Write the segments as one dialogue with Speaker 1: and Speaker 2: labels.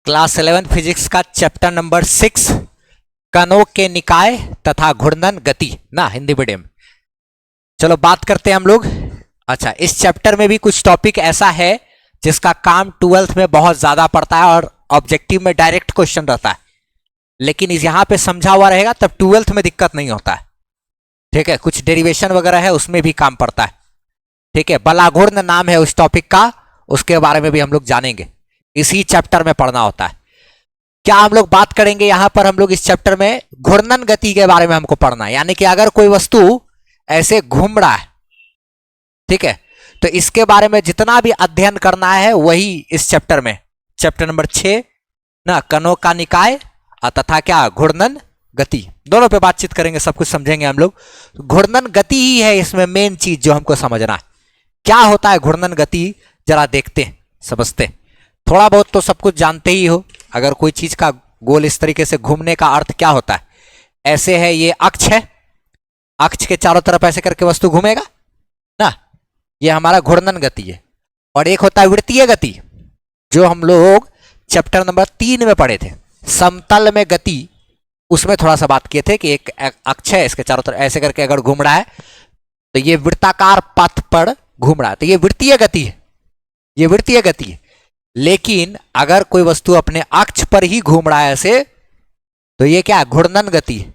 Speaker 1: Class 11 physics का chapter number 6 कणों के निकाय तथा घूर्णन गति ना, हिंदी मीडियम। चलो बात करते हैं हम लोग। अच्छा, इस चैप्टर में भी कुछ टॉपिक ऐसा है जिसका काम 12th में बहुत ज्यादा पड़ता है और ऑब्जेक्टिव में डायरेक्ट क्वेश्चन रहता है, लेकिन इस यहां पे समझा हुआ रहेगा तब 12th में दिक्कत नहीं होता है। ठीक है, कुछ डेरिवेशन वगैरह है उसमें भी काम पड़ता है। ठीक है, बलाघूर्ण नाम है उस टॉपिक का, उसके बारे में भी हम लोग जानेंगे, इसी चैप्टर में पढ़ना होता है। क्या हम लोग बात करेंगे यहां पर, हम लोग इस चैप्टर में घूर्णन गति के बारे में हमको पढ़ना है, यानी कि अगर कोई वस्तु ऐसे घूम रहा है, ठीक है, तो इसके बारे में जितना भी अध्ययन करना है वही इस चैप्टर में, चैप्टर नंबर 6 ना, कणों का निकाय तथा क्या घूर्णन गति, दोनों पे बातचीत करेंगे, सब कुछ समझेंगे हम लोग। घूर्णन गति ही है इसमें मेन चीज जो हमको समझना है। क्या होता है घूर्णन गति, जरा देखते हैं, समझते हैं। थोड़ा बहुत तो सब कुछ जानते ही हो, अगर कोई चीज का गोल इस तरीके से घूमने का अर्थ क्या होता है। ऐसे है, ये अक्ष है, अक्ष के चारों तरफ ऐसे करके वस्तु घूमेगा ना, ये हमारा घूर्णन गति है। और एक होता है वृत्तीय गति, जो हम लोग चैप्टर नंबर 3 में पढ़े थे, समतल में गति, उसमें थोड़ा सा बात किए थे कि एक अक्ष है, इसके चारों तरफ ऐसे करके अगर घूम रहा है तो ये वृत्ताकार पथ पर घूम रहा है, तो ये वृत्तीय गति है, ये वृत्तीय गति है। लेकिन अगर कोई वस्तु अपने अक्ष पर ही घूम रहा है ऐसे, तो ये क्या है, घूर्णन गति है।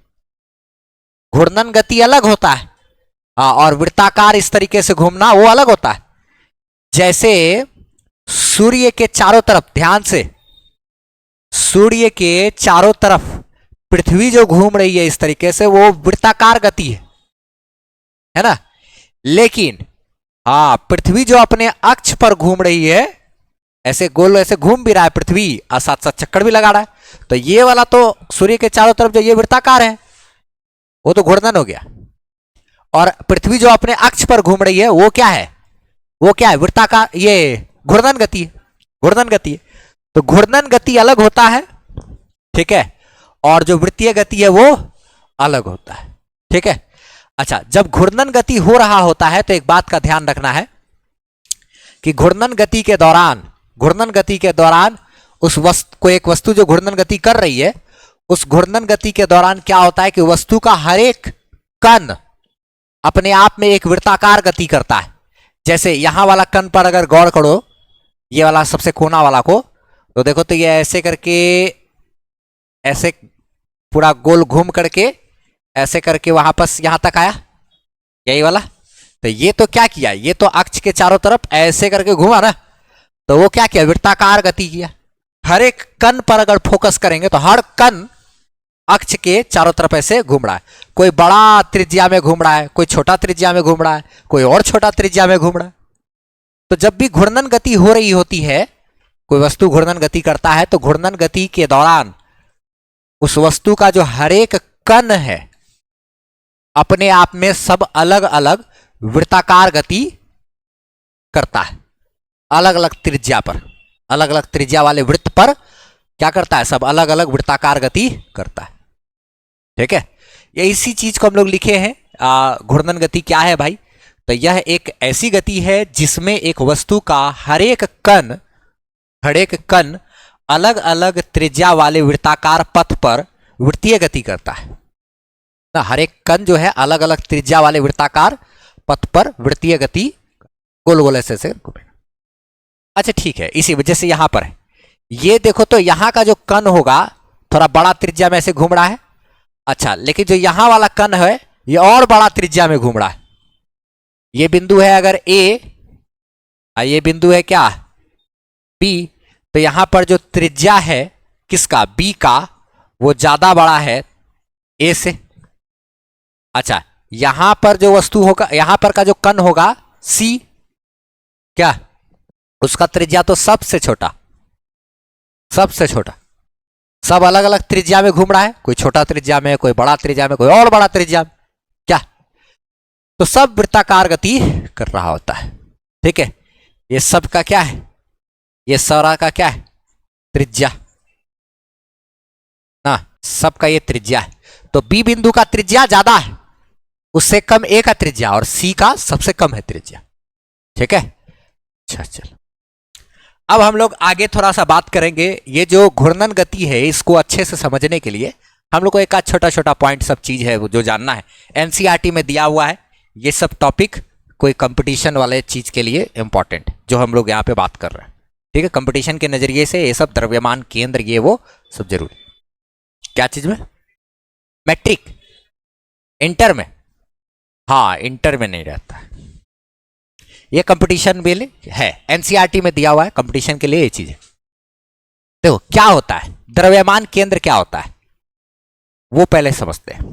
Speaker 1: घूर्णन गति अलग होता है और वृत्ताकार इस तरीके से घूमना वो अलग होता है। जैसे सूर्य के चारों तरफ, ध्यान से, सूर्य के चारों तरफ पृथ्वी जो घूम रही है इस तरीके से, वो वृत्ताकार गति है ना। लेकिन पृथ्वी जो अपने अक्ष पर घूम रही है, ऐसे गोल ऐसे घूम भी रहा है पृथ्वी और साथ साथ चक्कर भी लगा रहा है, तो ये वाला तो सूर्य के चारों तरफ जो ये वृत्ताकार है वो तो घूर्णन हो गया। और पृथ्वी जो अपने अक्ष पर घूम रही है वो क्या है, वो क्या है, वृत्ताकार, ये घूर्णन गति है, घूर्णन गति है। तो घूर्णन गति अलग होता है, ठीक है, और जो वृत्तीय गति है वो अलग होता है। ठीक है। अच्छा, जब घूर्णन गति हो रहा होता है तो एक बात का ध्यान रखना है कि घूर्णन गति के दौरान उस वस्तु को, एक वस्तु जो घूर्णन गति कर रही है, उस घूर्णन गति के दौरान क्या होता है कि वस्तु का हर एक कण अपने आप में एक वृत्ताकार गति करता है। जैसे यहां वाला कण पर अगर गौर करो, ये वाला सबसे कोना वाला को, तो देखो तो ये ऐसे करके, ऐसे पूरा गोल घूम करके ऐसे करके वहां पर यहां तक आया, यही वाला। तो ये तो क्या किया, ये तो अक्ष के चारों तरफ ऐसे करके घूमा ना, तो वो क्या किया, वृत्ताकार गति किया। हर एक कण पर अगर फोकस करेंगे तो हर कण अक्ष के चारों तरफ ऐसे घूम रहा है। कोई बड़ा त्रिज्या में घूम रहा है, कोई छोटा त्रिज्या में घूम रहा है, कोई और छोटा त्रिज्या में घूम रहा है। तो जब भी घूर्णन गति हो रही होती है, कोई वस्तु घूर्णन गति करता है, तो घूर्णन गति के दौरान उस वस्तु का जो हर एक कण है अपने आप में सब अलग अलग वृत्ताकार गति करता है। अलग अलग त्रिज्या पर, अलग अलग त्रिज्या वाले वृत्त पर क्या करता है, सब अलग अलग वृत्ताकार गति करता है। ठीक है, ये इसी चीज को हम लोग लिखे हैं। घूर्णन गति क्या है भाई, तो यह एक ऐसी गति है जिसमें एक वस्तु का हर एक कण अलग अलग त्रिज्या वाले वृत्ताकार पथ पर वृत्तीय गति करता है ना। हर एक कण जो है अलग अलग त्रिज्या वाले वृत्ताकार पथ पर वृत्तीय गति गोल गोल ऐसे घूमेगा। अच्छा ठीक है, इसी वजह से यहां पर है, ये देखो तो यहां का जो कण होगा थोड़ा बड़ा त्रिज्या में ऐसे घूम रहा है। अच्छा, लेकिन जो यहां वाला कण है ये और बड़ा त्रिज्या में घूम रहा है। ये बिंदु है अगर ए, ये बिंदु है क्या, बी, तो यहां पर जो त्रिज्या है किसका, बी का, वो ज्यादा बड़ा है ए से। अच्छा, यहां पर जो वस्तु होगा, यहां पर का जो कण होगा सी, क्या, उसका त्रिज्या तो सबसे छोटा, सबसे छोटा। सब अलग अलग त्रिज्या में घूम रहा है, कोई छोटा त्रिज्या में, कोई बड़ा त्रिज्या में, कोई और बड़ा त्रिज्या में, क्या, तो सब वृत्ताकार गति कर रहा होता है। ठीक है, ये सब का क्या है, ये सारा का क्या है, त्रिज्या ना, सबका ये त्रिज्या है। तो बी बिंदु का त्रिज्या ज्यादा है, उससे कम ए का त्रिज्या, और सी का सबसे कम है त्रिज्या। ठीक है, अच्छा चलो। अब हम लोग आगे थोड़ा सा बात करेंगे। ये जो घूर्णन गति है इसको अच्छे से समझने के लिए हम लोग को एक छोटा छोटा पॉइंट सब चीज है वो जो जानना है। एनसीईआरटी में दिया हुआ है ये सब टॉपिक, कोई कंपटीशन वाले चीज के लिए इंपॉर्टेंट जो हम लोग यहाँ पे बात कर रहे हैं। ठीक है, कंपटीशन के नजरिए से ये सब द्रव्यमान केंद्र ये वो सब जरूरी। क्या चीज में? मैट्रिक, इंटर में? हाँ, इंटर में नहीं रहता है ये, कंपटीशन में है। एनसीईआरटी में दिया हुआ है कंपटीशन के लिए ये चीज है। देखो क्या होता है द्रव्यमान केंद्र, क्या होता है वो पहले समझते हैं।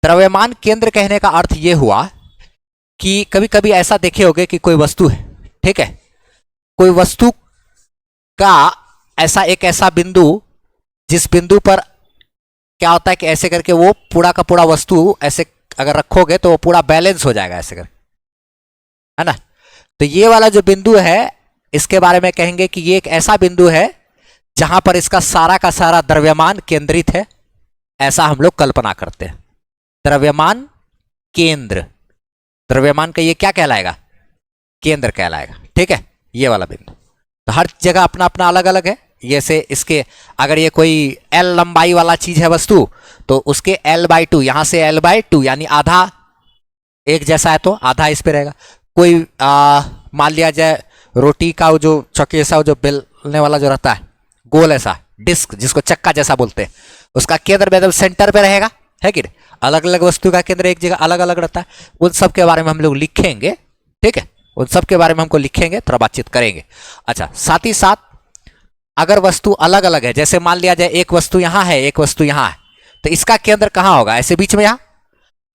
Speaker 1: द्रव्यमान केंद्र कहने का अर्थ ये हुआ कि कभी कभी ऐसा देखे होगे कि कोई वस्तु है, ठीक है, कोई वस्तु का ऐसा बिंदु जिस बिंदु पर क्या होता है कि ऐसे करके वो पूरा का पूरा वस्तु ऐसे अगर रखोगे तो वो पूरा बैलेंस हो जाएगा ऐसे करके, है ना। तो ये वाला जो बिंदु है इसके बारे में कहेंगे कि ये एक ऐसा बिंदु है जहां पर इसका सारा का सारा द्रव्यमान केंद्रित है, ऐसा हम लोग कल्पना करते हैं। द्रव्यमान केंद्र, द्रव्यमान का ये क्या कहलाएगा? केंद्र कहलाएगा। ठीक है, ये वाला बिंदु तो हर जगह अपना अपना अलग अलग है। जैसे इसके अगर ये कोई L लंबाई वाला चीज है वस्तु तो उसके L/2, यहां से L/2 यानी आधा एक जैसा है तो आधा इस पे रहेगा। कोई मान लिया जाए रोटी का जो चौकी ऐसा जो बेलने वाला जो रहता है गोल ऐसा डिस्क जिसको चक्का जैसा बोलते हैं, उसका केंद्र एकदम सेंटर पे रहेगा, है कि नहीं? अलग अलग वस्तु का केंद्र एक जगह अलग अलग रहता है। उन सब के बारे में हम लोग लिखेंगे, ठीक है, उन सब के बारे में हमको लिखेंगे, थोड़ा बातचीत करेंगे। अच्छा, साथ ही साथ अगर वस्तु अलग अलग है, जैसे मान लिया जाए एक वस्तु यहां है एक वस्तु यहां है, तो इसका केंद्र कहां होगा? ऐसे बीच में यहां।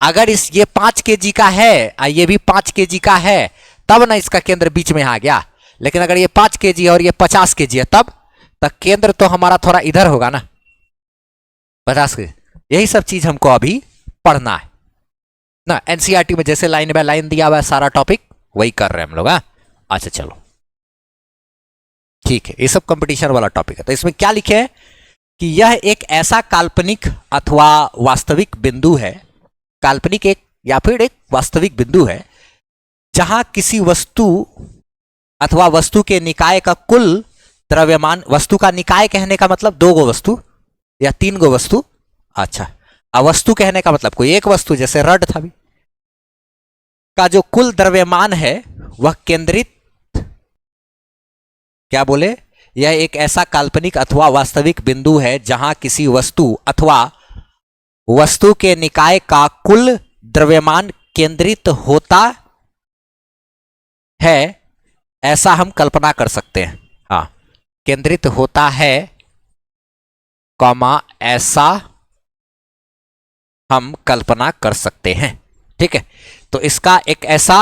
Speaker 1: अगर ये 5 kg का है और ये भी 5 kg का है तब ना इसका केंद्र बीच में आ गया। लेकिन अगर ये 5 kg है और ये 50 kg है तब केंद्र तो हमारा थोड़ा इधर होगा ना, 50 kg। यही सब चीज हमको अभी पढ़ना है ना। एनसीईआरटी में जैसे लाइन बाय लाइन दिया हुआ है सारा टॉपिक वही कर रहे हैं हम लोग। अच्छा चलो ठीक है, ये सब कंपटीशन वाला टॉपिक है। तो इसमें क्या लिखे है कि यह एक ऐसा काल्पनिक अथवा वास्तविक बिंदु है, काल्पनिक एक या फिर एक वास्तविक बिंदु है जहां किसी वस्तु अथवा वस्तु के निकाय का कुल द्रव्यमान, वस्तु का निकाय कहने का मतलब 2 गो वस्तु या 3 गो वस्तु। अच्छा, वस्तु कहने का मतलब कोई एक वस्तु, जैसे रड था भी, का जो कुल द्रव्यमान है वह केंद्रित, क्या बोले, यह एक ऐसा काल्पनिक अथवा वास्तविक बिंदु है जहां किसी वस्तु अथवा वस्तु के निकाय का कुल द्रव्यमान केंद्रित होता है, ऐसा हम कल्पना कर सकते हैं। हाँ, केंद्रित होता है कॉमा ऐसा हम कल्पना कर सकते हैं। ठीक है, तो इसका एक ऐसा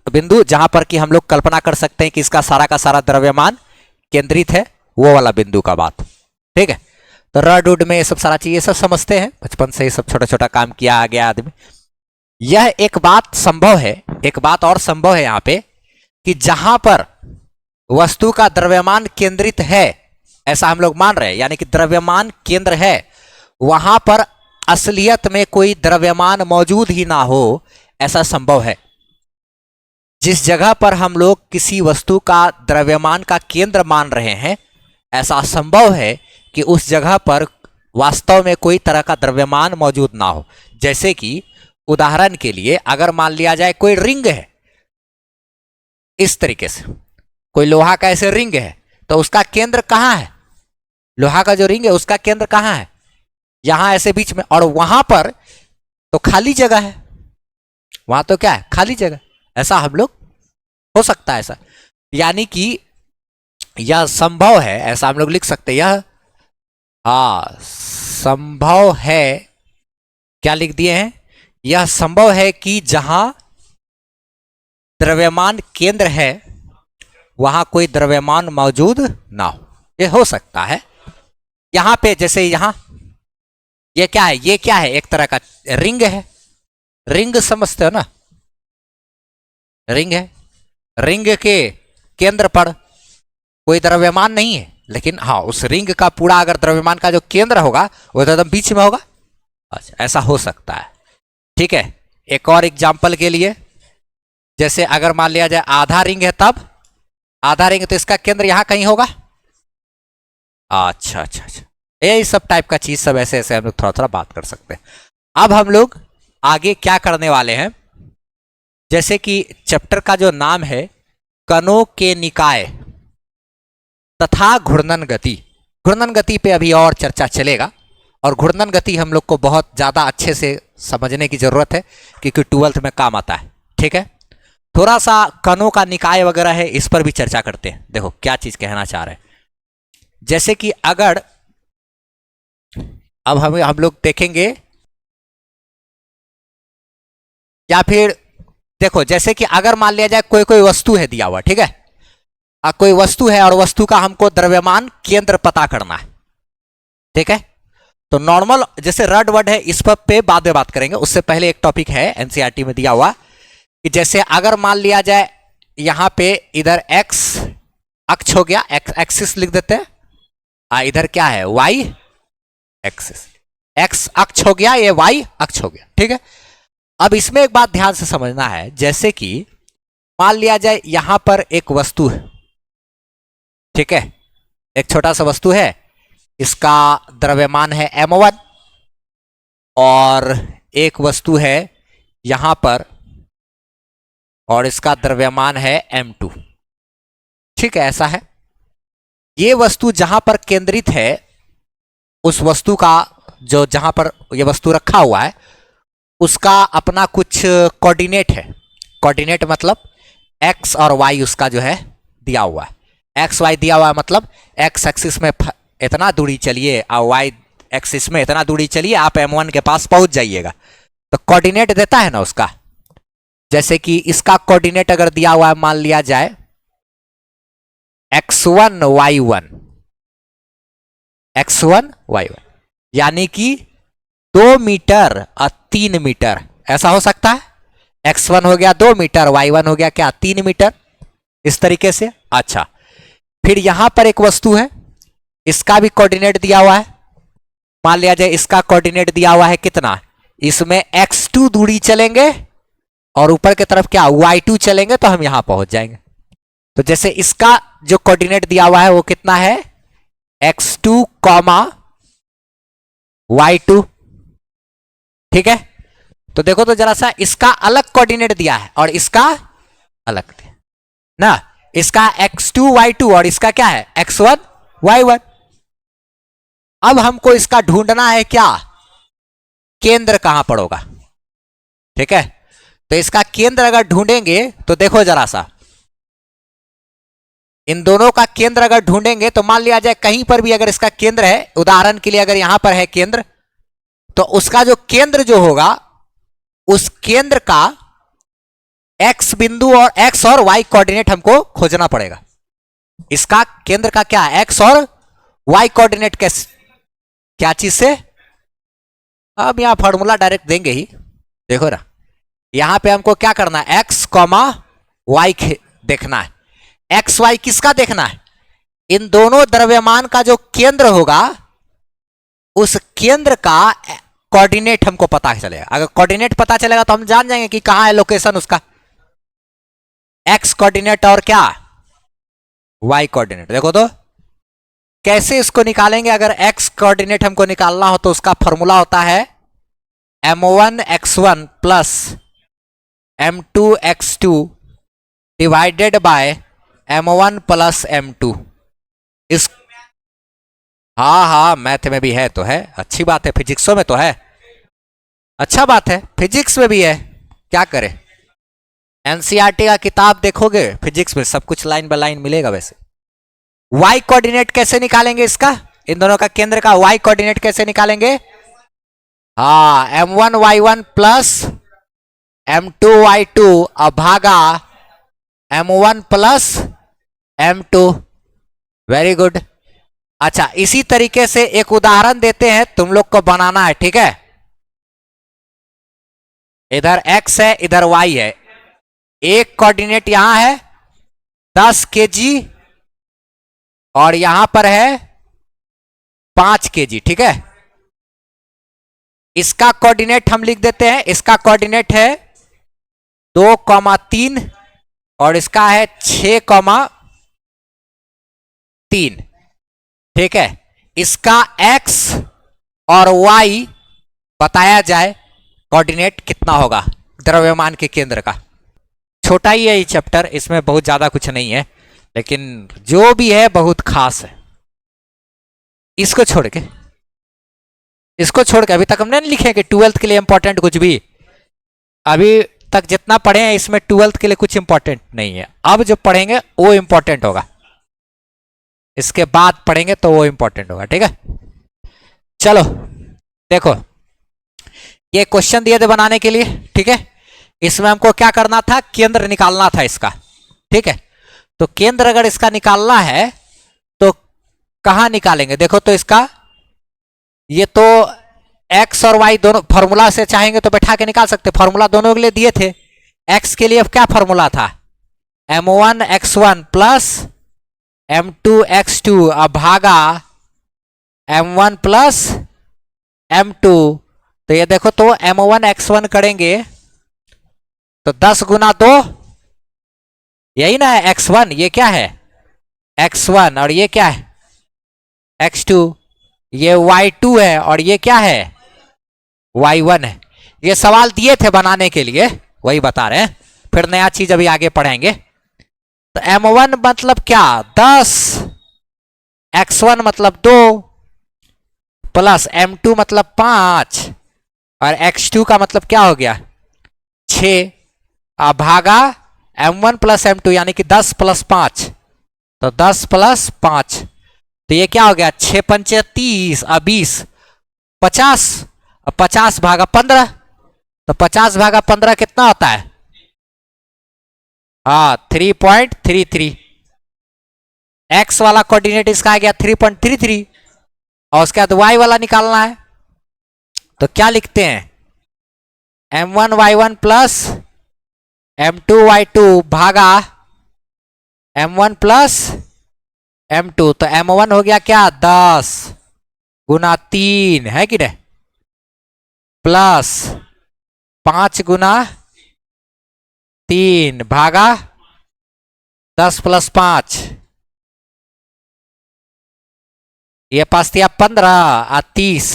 Speaker 1: बिंदु जहां पर कि हम लोग कल्पना कर सकते हैं कि इसका सारा का सारा द्रव्यमान केंद्रित है, वो वाला बिंदु का बात। ठीक है, तो रड उड में ये सब सारा चीज ये सब समझते हैं, बचपन से ये सब छोटा छोटा काम किया आ गया आदमी। यह एक बात संभव है, एक बात और संभव है यहां पे कि जहां पर वस्तु का द्रव्यमान केंद्रित है, ऐसा हम लोग मान रहे हैं, यानी कि द्रव्यमान केंद्र है, वहां पर असलियत में कोई द्रव्यमान मौजूद ही ना हो, ऐसा संभव है। जिस जगह पर हम लोग किसी वस्तु का द्रव्यमान का केंद्र मान रहे हैं, ऐसा संभव है कि उस जगह पर वास्तव में कोई तरह का द्रव्यमान मौजूद ना हो। जैसे कि उदाहरण के लिए अगर मान लिया जाए कोई रिंग है, इस तरीके से कोई लोहा का ऐसे रिंग है, तो उसका केंद्र कहां है? लोहा का जो रिंग है उसका केंद्र कहां है? यहां ऐसे बीच में, और वहां पर तो खाली जगह है, वहां तो क्या है? खाली जगह। ऐसा हम लोग हो सकता है ऐसा, यानी कि यह संभव है, ऐसा हम लोग लिख सकते हैं। यह संभव है, क्या लिख दिए हैं? यह संभव है कि जहां द्रव्यमान केंद्र है वहां कोई द्रव्यमान मौजूद ना हो, यह हो सकता है। यहां पे जैसे यहां ये क्या है? ये क्या है? एक तरह का रिंग है, रिंग समझते हो ना, रिंग है, रिंग के केंद्र पर कोई द्रव्यमान नहीं है, लेकिन हाँ उस रिंग का पूरा अगर द्रव्यमान का जो केंद्र होगा वो तो एकदम बीच में होगा। अच्छा, ऐसा हो सकता है। ठीक है, एक और एग्जांपल के लिए, जैसे अगर मान लिया जाए आधा रिंग है तब आधा रिंग, तो इसका केंद्र यहां कहीं होगा। अच्छा अच्छा अच्छा, यही सब टाइप का चीज सब ऐसे ऐसे हम लोग थोड़ा थोड़ा बात कर सकते हैं। अब हम लोग आगे क्या करने वाले हैं, जैसे कि चैप्टर का जो नाम है कणों के निकाय तथा घूर्णन गति, घूर्णन गति पे अभी और चर्चा चलेगा, और घूर्णन गति हम लोग को बहुत ज़्यादा अच्छे से समझने की ज़रूरत है क्योंकि 12th में काम आता है। ठीक है, थोड़ा सा कणों का निकाय वगैरह है, इस पर भी चर्चा करते हैं। देखो क्या चीज़ कहना चाह रहे हैं, जैसे कि अगर अब हम लोग देखेंगे, या फिर देखो जैसे कि अगर मान लिया जाए कोई कोई वस्तु है दिया हुआ, ठीक है, कोई वस्तु है और वस्तु का हमको द्रव्यमान केंद्र पता करना है। ठीक है, तो नॉर्मल जैसे रड वर्ड है इस पर पे बाद में बात करेंगे, उससे पहले एक टॉपिक है एनसीईआरटी में दिया हुआ कि जैसे अगर मान लिया जाए यहां पे इधर एक्स अक्ष हो गया, एक्सिस लिख देते हैं, इधर क्या है वाई एक्सिस, एक्स अक्ष हो गया, ये वाई अक्ष हो गया। ठीक है, अब इसमें एक बात ध्यान से समझना है, जैसे कि मान लिया जाए यहां पर एक वस्तु है, ठीक है, एक छोटा सा वस्तु है, इसका द्रव्यमान है m1, और एक वस्तु है यहां पर और इसका द्रव्यमान है m2। ठीक है, ऐसा है, ये वस्तु जहां पर केंद्रित है, उस वस्तु का जो जहां पर यह वस्तु रखा हुआ है उसका अपना कुछ कोऑर्डिनेट है। कोऑर्डिनेट मतलब x और y उसका जो है दिया हुआ है, एक्स वाई दिया हुआ है, मतलब एक्स एक्सिस में इतना दूरी चलिए और वाई एक्सिस में इतना दूरी चलिए, आप m1 के पास पहुंच जाइएगा। तो कोऑर्डिनेट देता है ना उसका, जैसे कि इसका कोऑर्डिनेट अगर दिया हुआ है मान लिया जाए x1 y1, x1 y1, यानी कि 2 मीटर और 3 मीटर, ऐसा हो सकता है। x1 हो गया 2 मीटर, y1 हो गया क्या 3 मीटर, इस तरीके से। अच्छा, फिर यहां पर एक वस्तु है, इसका भी कोऑर्डिनेट दिया हुआ है, मान लिया जाए इसका कोऑर्डिनेट दिया हुआ है कितना, इसमें x2 दूरी चलेंगे और ऊपर की तरफ क्या y2 चलेंगे तो हम यहां पहुंच जाएंगे। तो जैसे इसका जो कोऑर्डिनेट दिया हुआ है वो कितना है x2, y2। ठीक है, तो देखो तो जरा सा इसका अलग कोऑर्डिनेट दिया है और इसका अलग दिया ना, इसका x2 y2 और इसका क्या है x1 y1। अब हमको इसका ढूंढना है क्या, केंद्र कहां पर होगा। ठीक है, तो इसका केंद्र अगर ढूंढेंगे तो देखो जरा सा, इन दोनों का केंद्र अगर ढूंढेंगे तो मान लिया जाए कहीं पर भी अगर इसका केंद्र है, उदाहरण के लिए अगर यहां पर है केंद्र, तो उसका जो केंद्र जो होगा उस केंद्र का x बिंदु और x और y कोऑर्डिनेट हमको खोजना पड़ेगा। इसका केंद्र का क्या है x और y कोऑर्डिनेट कैसे, क्या चीज से, अब यहां फॉर्मूला डायरेक्ट देंगे ही। देखो ना, यहां पे हमको क्या करना है x, y देखना है, एक्स वाई किसका देखना है, इन दोनों द्रव्यमान का जो केंद्र होगा उस केंद्र का कोऑर्डिनेट हमको पता चलेगा। अगर कोऑर्डिनेट पता चलेगा तो हम जान जाएंगे कि कहां है लोकेशन उसका, एक्स कोऑर्डिनेट और क्या वाई कोऑर्डिनेट। देखो तो कैसे इसको निकालेंगे, अगर एक्स कोऑर्डिनेट हमको निकालना हो तो उसका फॉर्मूला होता है m1 x1 plus m2 x2 divided by m1 plus m2। इस हाँ मैथ में भी है तो है, अच्छी बात है, फिजिक्सों में तो है, अच्छा बात है, फिजिक्स में भी है, क्या करें। एनसीईआरटी का किताब देखोगे फिजिक्स में सब कुछ लाइन बाय लाइन मिलेगा। वैसे y कोऑर्डिनेट कैसे निकालेंगे इसका, इन दोनों का केंद्र का y कोऑर्डिनेट कैसे निकालेंगे, हाँ m1 y1 plus m2 y2 भागा m1 plus m2। Very good. अच्छा, इसी तरीके से एक उदाहरण देते हैं, तुम लोग को बनाना है, ठीक है। इधर x है इधर y है, एक कोऑर्डिनेट यहां है 10 kg और यहां पर है 5 kg, ठीक है। इसका कोऑर्डिनेट हम लिख देते हैं, इसका कोऑर्डिनेट है 2,3 और इसका है 6, 3। ठीक है, इसका x और y बताया जाए, कोऑर्डिनेट कितना होगा द्रव्यमान के केंद्र का। छोटा ही है ये चैप्टर, इसमें बहुत ज्यादा कुछ नहीं है, लेकिन जो भी है बहुत खास है। इसको छोड़ के अभी तक हमने नहीं लिखे कि 12th के लिए इंपॉर्टेंट कुछ भी। अभी तक जितना पढ़े हैं इसमें 12th के लिए कुछ इंपॉर्टेंट नहीं है। अब जो पढ़ेंगे वो इंपॉर्टेंट होगा, इसके बाद पढ़ेंगे तो वो इंपॉर्टेंट होगा। ठीक है, चलो देखो, ये क्वेश्चन दिए थे बनाने के लिए। ठीक है, इसमें हमको क्या करना था, केंद्र निकालना था इसका। ठीक है, तो केंद्र अगर इसका निकालना है तो कहां निकालेंगे, देखो तो इसका ये तो x और y दोनों फॉर्मूला से चाहेंगे तो बैठा के निकाल सकते, फॉर्मूला दोनों के लिए दिए थे। x के लिए क्या फॉर्मूला था, m1 x1 plus m2 x2 अब भागा m1 प्लस m2। तो ये देखो तो m1 x1 करेंगे तो 10 गुना 2, यही ना है x1, ये क्या है x1 और ये क्या है x2, ये y2 है और ये क्या है y1 है। ये सवाल दिए थे बनाने के लिए, वही बता रहे हैं, फिर नया चीज अभी आगे पढ़ेंगे। तो m1 मतलब क्या 10, x1 मतलब 2 प्लस m2 मतलब 5 और x2 का मतलब क्या हो गया 6, अब भागा m1 प्लस m2 यानी कि 10 प्लस 5, तो 10 प्लस 5 तो ये क्या हो गया 6 पंचे 30 और 20 50, और 50 भागा 15, तो 50 भागा 15 कितना होता है, हाँ 3.33। x वाला कोऑर्डिनेट इसका आ गया 3.33 और उसके बाद y वाला निकालना है, तो क्या लिखते हैं m1 y1 plus m2 y2 भागा m1 प्लस m2। तो m1 हो गया क्या 10 गुना 3 है कि नहीं, प्लस 5 गुना 3 भागा 10 प्लस 5, ये पास दिया 15 और 30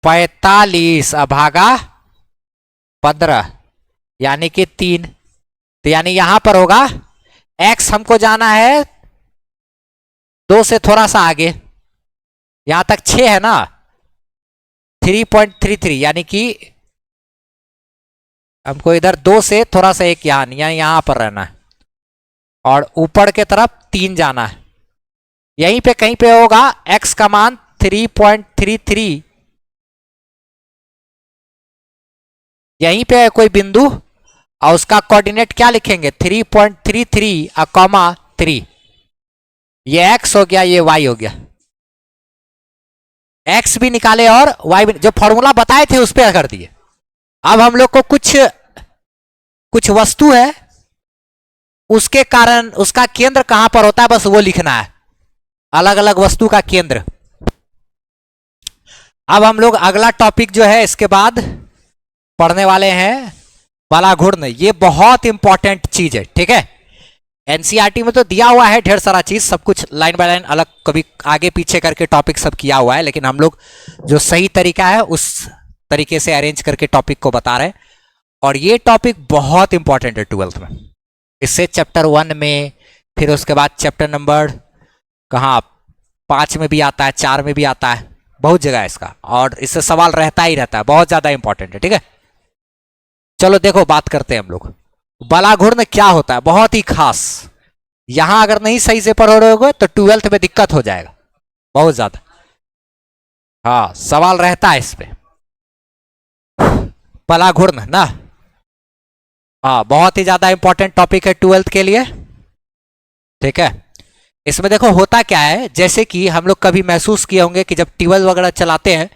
Speaker 1: 45 भागा 15 यानी कि 3। तो यानी यहां पर होगा x हमको जाना है 2 से थोड़ा सा आगे, यहां तक 6 है ना 3.33 यानी कि हमको इधर 2 से थोड़ा सा एक यहां पर रहना है और ऊपर के तरफ 3 जाना है। यहीं पे कहीं पे होगा x का मान 3.33, यहीं पे है कोई बिंदु और उसका कोऑर्डिनेट क्या लिखेंगे 3.33 और कॉमा 3, ये x हो गया ये y हो गया। x भी निकाले और y भी, जो फॉर्मूला बताए थे उस पर कर दिए। अब हम लोग को कुछ वस्तु है उसके कारण उसका केंद्र कहां पर होता है बस वो लिखना है, अलग अलग वस्तु का केंद्र। अब हम लोग अगला टॉपिक जो है इसके बाद पढ़ने वाले हैं बला घूर्ण। ये बहुत इंपॉर्टेंट चीज है। ठीक है, एनसीईआरटी में तो दिया हुआ है ढेर सारा चीज, सब कुछ लाइन बाय लाइन अलग कभी आगे पीछे करके टॉपिक सब किया हुआ है, लेकिन हम लोग जो सही तरीका है उस तरीके से अरेंज करके टॉपिक को बता रहे हैं। और ये टॉपिक बहुत इंपॉर्टेंट है 12th में, इससे चैप्टर 1 में, फिर उसके बाद चैप्टर नंबर कहाँ 5 में भी आता है, 4 में भी आता है, बहुत जगह है इसका, और इससे सवाल रहता ही रहता है, बहुत ज्यादा इंपॉर्टेंट है। ठीक है, चलो देखो बात करते हैं हम लोग बला घूर्ण क्या होता है, बहुत ही खास। यहां अगर नहीं सही से पढ़ रहे हो तो 12th में दिक्कत हो जाएगा बहुत ज्यादा, हाँ सवाल रहता है इस पे बला घूर्ण ना, हाँ बहुत ही ज्यादा इंपॉर्टेंट टॉपिक है 12th के लिए। ठीक है, इसमें देखो होता क्या है, जैसे कि हम लोग कभी महसूस किए होंगे कि जब ट्यूबवेल वगैरह चलाते हैं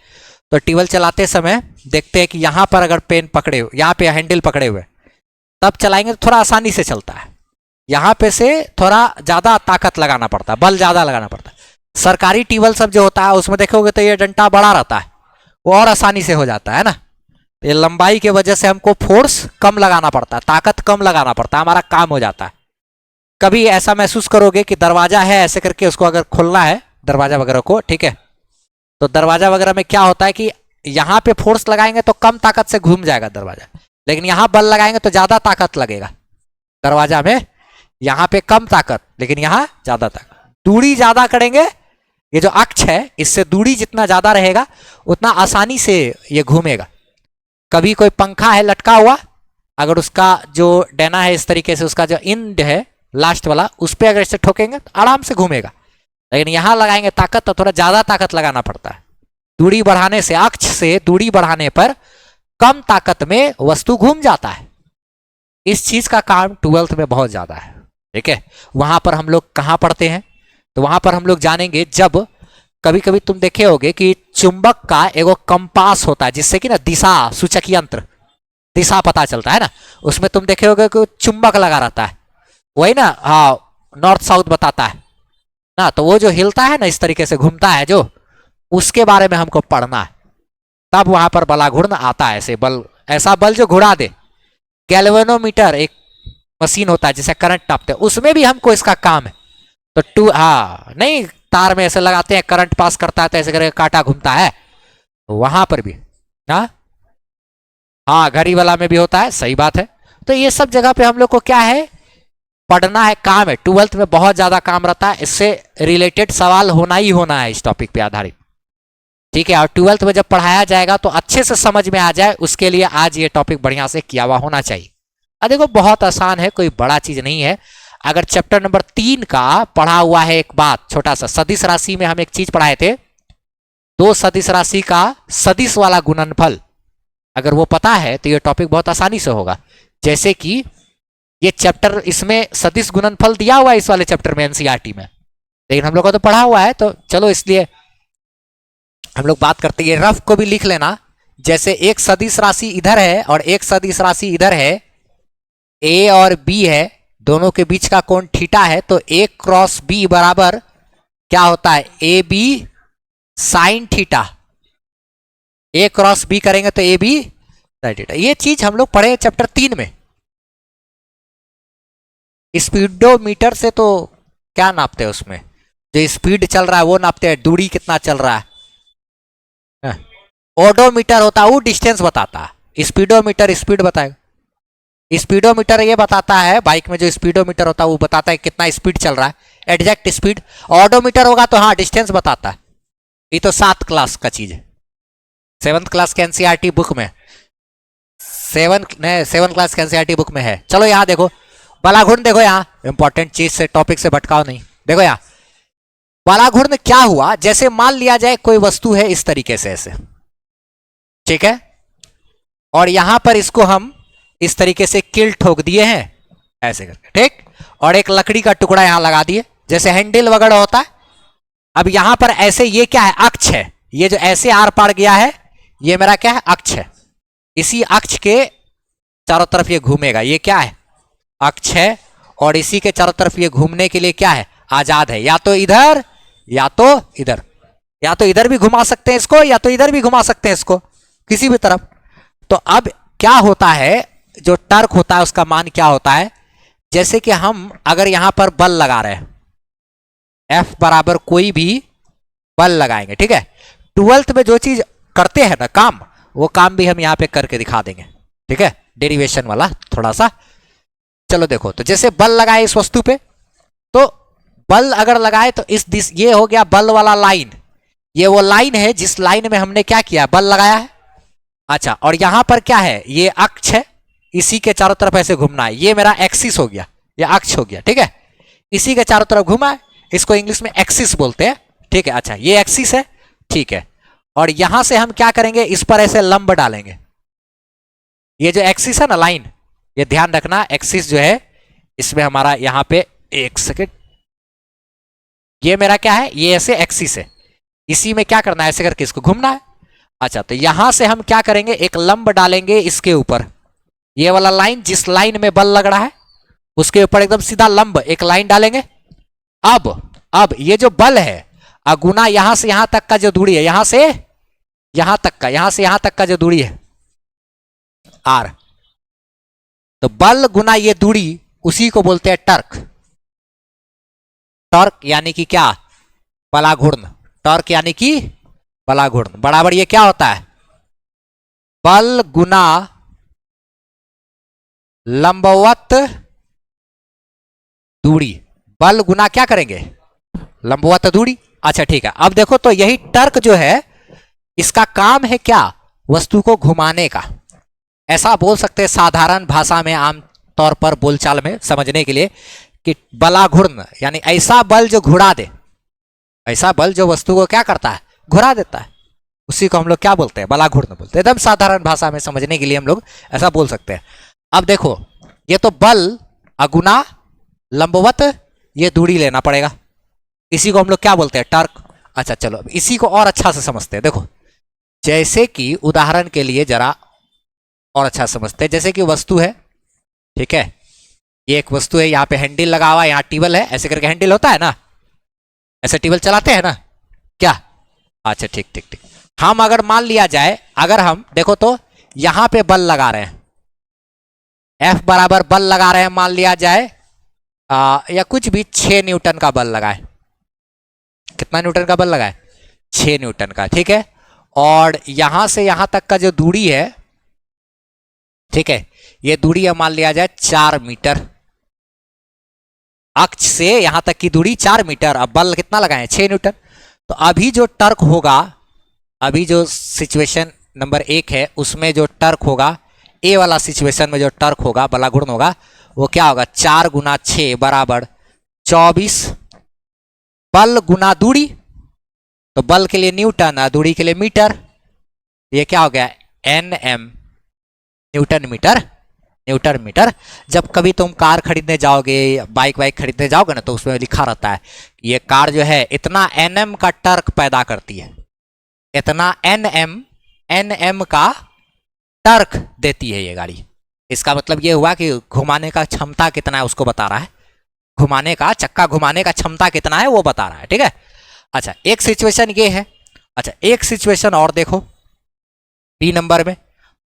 Speaker 1: तो ट्यूबवेल चलाते समय देखते हैं कि यहां पर अगर पेन पकड़े हुए, यहां पे हैंडल पकड़े हुए, तब चलाएंगे तो थोड़ा आसानी से चलता है, यहां पे से थोड़ा ज्यादा ताकत लगाना पड़ता है, बल ज्यादा लगाना पड़ता है। सरकारी ट्यूबवेल सब जो होता है उसमें देखोगे तो ये डंटा बड़ा रहता है, वो और आसानी से हो जाता है ना। ये लंबाई के वजह से हमको फोर्स कम लगाना पड़ता है, ताकत कम लगाना पड़ता है, हमारा काम हो जाता है। कभी ऐसा महसूस करोगे कि दरवाजा है, ऐसे करके उसको अगर खोलना है दरवाजा वगैरह को, ठीक है, तो दरवाजा वगैरह में क्या होता है कि यहां पे फोर्स लगाएंगे तो कम ताकत से घूम जाएगा दरवाजा, लेकिन यहां बल लगाएंगे तो ज्यादा ताकत लगेगा दरवाजा में। यहां पे कम ताकत, लेकिन यहां ज्यादा ताकत। दूरी ज्यादा करेंगे, ये जो अक्ष है इससे दूरी जितना ज्यादा रहेगा उतना आसानी से ये घूमेगा। कभी कोई पंखा है लटका हुआ, अगर उसका जो डैना है इस तरीके से, उसका जो इंड है लास्ट वाला, उस पर अगर इसे ठोकेंगे तो आराम से घूमेगा, लेकिन यहां लगाएंगे ताकत तो थोड़ा ज्यादा ताकत लगाना पड़ता है। दूरी बढ़ाने से, अक्ष से दूरी बढ़ाने पर कम ताकत में वस्तु घूम जाता है। इस चीज का काम 12th में बहुत ज्यादा है, ठीक है। वहां पर हम लोग कहां पढ़ते हैं, तो वहां पर हम लोग जानेंगे जब कभी कभी तुम देखे होगे कि चुंबक का एगो कंपास होता है, जिससे कि ना दिशा सूचक यंत्र, दिशा पता चलता है ना, उसमें तुम देखे होगे कि चुंबक लगा रहता है, वही ना, हाँ, नॉर्थ साउथ बताता है ना, तो वो जो हिलता है ना इस तरीके से घूमता है, जो उसके बारे में हमको पढ़ना है। तब वहां पर बलाघूर्ण आता है, ऐसे बल, ऐसा बल जो घुरा दे। गैल्वेनोमीटर एक मशीन होता है जिसे करंट नापते हैं, उसमें भी हमको इसका काम है। तो नहीं, तार में ऐसे लगाते हैं, करंट पास करता है तो ऐसे करके कांटा घूमता है, वहां पर भी। हाँ, घड़ी वाला में भी होता है, सही बात है। तो ये सब जगह पे हम लोग को क्या है, पढ़ना है, काम है। 12th में बहुत ज्यादा काम रहता है, इससे रिलेटेड सवाल होना ही होना है इस टॉपिक पे आधारित, ठीक है। और 12th में जब पढ़ाया जाएगा तो अच्छे से समझ में आ जाए, उसके लिए आज ये टॉपिक बढ़िया से किया हुआ होना चाहिए। देखो बहुत आसान है, कोई बड़ा चीज नहीं है। अगर चैप्टर नंबर 3 का पढ़ा हुआ है, एक बात छोटा सा, सदिश राशि में हम एक चीज पढ़ाए थे, दो सदिश राशि का सदिश वाला गुणनफल, अगर वो पता है तो ये टॉपिक बहुत आसानी से होगा। जैसे कि ये चैप्टर, इसमें सदिश गुणनफल दिया हुआ है इस वाले चैप्टर में एनसीईआरटी में, लेकिन हम लोग को तो पढ़ा हुआ है, तो चलो इसलिए हम लोग बात करते हैं। रफ को भी लिख लेना, जैसे एक सदिश राशि इधर है और एक सदिश राशि इधर है, ए और बी है, दोनों के बीच का कोण थीटा है, तो ए क्रॉस बी बराबर क्या होता है, A B sine theta. A cross B करेंगे तो ए बी साइन थीटा। ये चीज हम लोग पढ़े चैप्टर 3 में। स्पीडोमीटर से तो क्या नापते हैं, उसमें जो स्पीड चल रहा है वो नापते हैं, दूरी कितना चल रहा है। ओडोमीटर होता है वो डिस्टेंस बताता है, स्पीडोमीटर स्पीड बताएगा। स्पीडोमीटर ये बताता है, बाइक में जो स्पीडोमीटर होता है वो बताता है कितना स्पीड चल रहा है, एग्जैक्ट स्पीड। ऑडोमीटर होगा तो हाँ डिस्टेंस बताता है। ये तो 7th क्लास का चीज है, 7th क्लास के एनसीईआरटी बुक में, 7th क्लास के एनसीईआरटी बुक में है। चलो यहाँ देखो, बलाघूर्ण देखो, यहाँ इंपॉर्टेंट चीज से, टॉपिक से भटकाओ नहीं। देखो यहाँ बलाघूर्ण क्या हुआ, जैसे मान लिया जाए कोई वस्तु है इस तरीके से ऐसे, ठीक है, और यहां पर इसको हम इस तरीके से किल ठोक दिए हैं ऐसे करके, ठीक, और एक लकड़ी का टुकड़ा यहां लगा दिए, जैसे हैंडल वगैरह होता है। अब यहां पर ऐसे, ये क्या है, अक्ष है, ये जो ऐसे आर पार गया है ये मेरा क्या है, अक्ष है। इसी अक्ष के चारों तरफ ये घूमेगा, ये क्या है, अक्ष है, और इसी के चारों तरफ ये घूमने के लिए क्या है, आजाद है, या तो इधर या तो इधर, या तो इधर भी घुमा सकते हैं इसको, या तो इधर भी घुमा सकते हैं इसको, किसी भी तरफ। तो अब क्या होता है, जो टर्क होता है उसका मान क्या होता है, जैसे कि हम अगर यहां पर बल लगा रहे हैं, F बराबर कोई भी बल लगाएंगे, ठीक है। 12th में जो चीज करते हैं ना काम, वो काम भी हम यहां पे करके दिखा देंगे, ठीक है, डेरिवेशन वाला थोड़ा सा। चलो देखो, तो जैसे बल लगाए इस वस्तु पे, तो बल अगर लगाए तो इस ये हो गया बल वाला लाइन, ये वो लाइन है जिस लाइन में हमने क्या किया, बल लगाया है। अच्छा, और यहां पर क्या है, ये अक्ष है, इसी के चारों तरफ ऐसे घूमना है, ये मेरा एक्सिस हो गया, ये अक्ष हो गया, ठीक है, इसी के चारों तरफ घुमा है, इसको इंग्लिश में एक्सिस बोलते हैं, ठीक है। अच्छा, ये एक्सिस है, ठीक है, और यहां से हम क्या करेंगे, इस पर ऐसे लंब डालेंगे। ये जो एक्सिस है ना लाइन, ये ध्यान रखना, एक्सिस जो है इसमें हमारा यहां पे, एक सेकेंड, ये मेरा क्या है, ये ऐसे एक्सिस है, इसी में क्या करना है, ऐसे करके इसको घूमना है। अच्छा, तो यहां से हम क्या करेंगे, एक लंब डालेंगे इसके ऊपर, ये वाला लाइन जिस लाइन में बल लग रहा है उसके ऊपर एकदम सीधा लंब एक लाइन डालेंगे। अब ये जो बल है अगुना यहां से यहां तक का जो दूरी है, यहां से यहां तक का, यहां से यहां तक का जो दूरी है आर, तो बल गुना ये दूरी, उसी को बोलते हैं टर्क, टॉर्क यानी कि क्या, बला घूर्ण, टॉर्क यानी कि बला घूर्ण बराबर ये क्या होता है, बल गुना लंबवत दूरी, बल गुना क्या करेंगे, लंबवत दूरी। अच्छा ठीक है, अब देखो तो यही टर्क जो है इसका काम है क्या, वस्तु को घुमाने का। ऐसा बोल सकते हैं साधारण भाषा में, आम तौर पर बोलचाल में समझने के लिए, कि बला घूर्ण यानी ऐसा बल जो घुरा दे, ऐसा बल जो वस्तु को क्या करता है, घुरा देता है, उसी को हम लोग क्या बोलते हैं, बला घूर्ण बोलते हैं। एकदम साधारण भाषा में समझने के लिए हम लोग ऐसा बोल सकते हैं। अब देखो ये तो बल अगुना लंबवत, ये दूरी लेना पड़ेगा, इसी को हम लोग क्या बोलते हैं, टर्क। अच्छा चलो इसी को और अच्छा से समझते हैं। देखो जैसे कि उदाहरण के लिए जरा और अच्छा समझते हैं, जैसे कि वस्तु है, ठीक है, ये एक वस्तु है, यहाँ पे हैंडल लगा हुआ है, यहाँ टेबल है, ऐसे करके हैंडल होता है ना, ऐसे टेबल चलाते हैं ना क्या। अच्छा ठीक ठीक ठीक, हम अगर मान लिया जाए, अगर हम देखो तो यहां पे बल लगा रहे हैं, F बराबर बल लगा रहे हैं, मान लिया जाए या कुछ भी 6 न्यूटन का बल लगाए, कितना न्यूटन का बल लगाए, 6 न्यूटन का, ठीक है। और यहां से यहां तक का जो दूरी है, ठीक है, ये दूरी है मान लिया जाए 4 मीटर, अक्ष से यहां तक की दूरी 4 मीटर, अब बल कितना लगाए, 6 न्यूटन। तो अभी जो टर्क होगा, अभी जो सिचुएशन नंबर 1 है उसमें जो टर्क होगा, ए वाला सिचुएशन में जो टर्क होगा, बला घूर्ण होगा, वो क्या होगा, 4 गुना 6 बराबर 24, बल गुना दूरी, तो बल के लिए न्यूटन, दूरी के लिए मीटर, ये क्या हो गया, N M, newton metre, newton metre. जब कभी तुम कार खरीदने जाओगे, बाइक वाइक खरीदने जाओगे ना, तो उसमें लिखा रहता है कि ये कार जो है इतना एनएम का टर्क पैदा करती है, इतना एनएम का टर्क देती है ये गाड़ी। इसका मतलब ये हुआ कि घुमाने का क्षमता कितना है उसको बता रहा है, घुमाने का, चक्का घुमाने का क्षमता कितना है वो बता रहा है, ठीक है। अच्छा एक सिचुएशन ये है। अच्छा एक सिचुएशन और देखो, बी नंबर में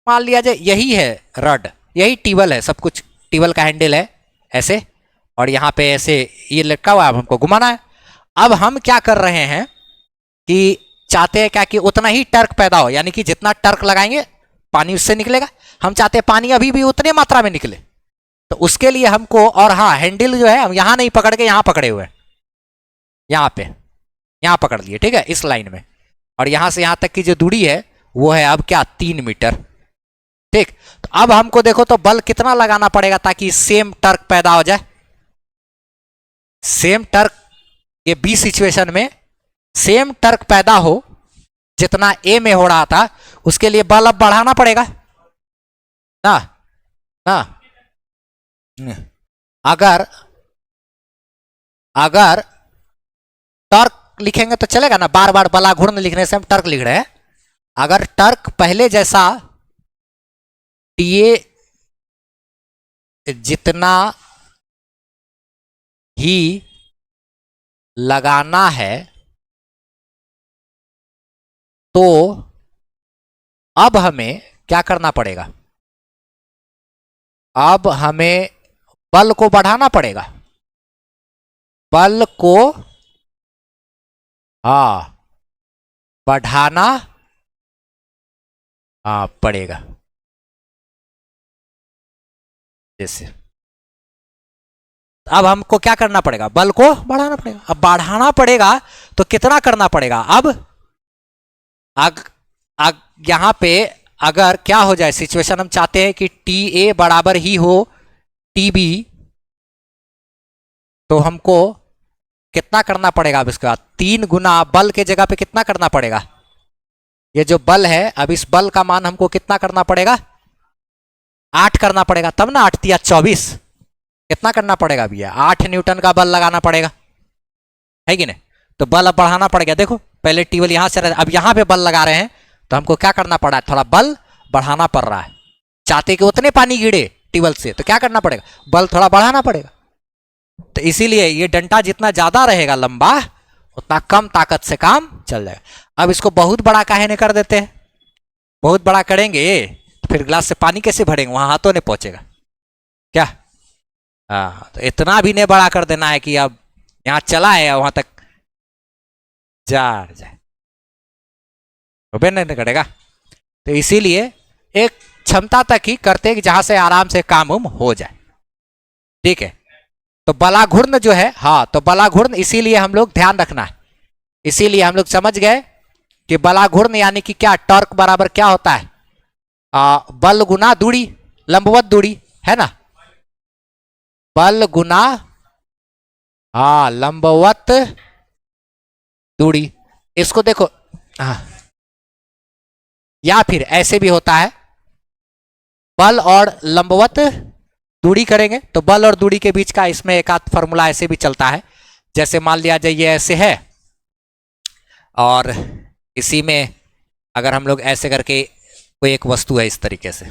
Speaker 1: मान लिया जाए यही है रड, यही टेबल है, सब कुछ टेबल का हैंडल है ऐसे, और यहाँ पे ऐसे ये लटका हुआ है, अब हमको घुमाना है। अब हम क्या कर रहे हैं कि चाहते हैं क्या कि उतना ही टर्क पैदा हो, यानी कि जितना टर्क लगाएंगे पानी उससे निकलेगा, हम चाहते हैं पानी अभी भी उतने मात्रा में निकले, तो उसके लिए हमको, और हाँ हैंडल जो है हम यहाँ नहीं पकड़ के यहाँ पकड़े हुए हैं, यहाँ पे, यहाँ पकड़ लिए, ठीक है, इस लाइन में, और यहाँ से यहाँ तक की जो दूरी है वो है अब क्या, 3 मीटर, ठीक। तो अब हमको देखो तो बल कितना लगाना पड़ेगा ताकि सेम टर्क पैदा हो जाए, सेम टर्क, ये बी सिचुएशन में सेम टर्क पैदा हो जितना ए में हो रहा था, उसके लिए बल अब बढ़ाना पड़ेगा ना, ना। अगर अगर टर्क लिखेंगे तो चलेगा ना, बार बार बला घूर्ण लिखने से हम टर्क लिख रहे हैं। अगर टर्क पहले जैसा टीए जितना ही लगाना है, तो अब हमें क्या करना पड़ेगा, अब हमें बल को बढ़ाना पड़ेगा, बल को बढ़ाना पड़ेगा, जैसे अब हमको क्या करना पड़ेगा, बल को बढ़ाना पड़ेगा। अब बढ़ाना पड़ेगा तो कितना करना पड़ेगा, अब यहां पे अगर क्या हो जाए सिचुएशन, हम चाहते हैं कि टी ए बराबर ही हो टी बी, तो हमको कितना करना पड़ेगा, अब इसके बाद 3 गुना बल के जगह पे कितना करना पड़ेगा, ये जो बल है, अब इस बल का मान हमको कितना करना पड़ेगा, 8 करना पड़ेगा, तब ना 8 या 24, कितना करना पड़ेगा भैया, 8 न्यूटन का बल लगाना पड़ेगा, है कि नहीं। तो बल अब बढ़ाना पड़ेगा, देखो पहले टेबल यहां से, अब यहां पे बल लगा रहे हैं, तो हमको क्या करना पड़ा है, थोड़ा बल बढ़ाना पड़ रहा है, चाहते कि उतने पानी गिरे टेबल से, तो क्या करना पड़ेगा, बल थोड़ा बढ़ाना पड़ेगा। तो इसीलिए ये डंडा जितना ज्यादा रहेगा लंबा, उतना कम ताकत से काम चल जाएगा। अब इसको बहुत बड़ा काहे नहीं कर देते हैं, बहुत बड़ा करेंगे तो फिर गिलास से पानी कैसे भरेंगे, वहां हाथों नहीं पहुंचेगा क्या। तो इतना भी नहीं बड़ा कर देना है कि अब यहां चला है वहां तक जा जाए नहीं करेगा। तो इसीलिए एक क्षमता तक ही करते कि जहां से आराम से काम हो जाए। ठीक है, तो बलाघूर्ण जो है, हाँ तो बलाघूर्ण इसीलिए हम लोग ध्यान रखना है, इसीलिए हम लोग समझ गए कि बलाघूर्ण यानी कि क्या, टॉर्क बराबर क्या होता है, बल गुना दूरी, लंबवत दूरी है ना, बल गुना हाँ लंबवत दूरी। इसको देखो हाँ, या फिर ऐसे भी होता है, बल और लंबवत दूरी करेंगे तो बल और दूरी के बीच का इसमें एक आध फॉर्मूला ऐसे भी चलता है। जैसे मान लिया जाए ये ऐसे है और इसी में अगर हम लोग ऐसे करके, कोई एक वस्तु है इस तरीके से,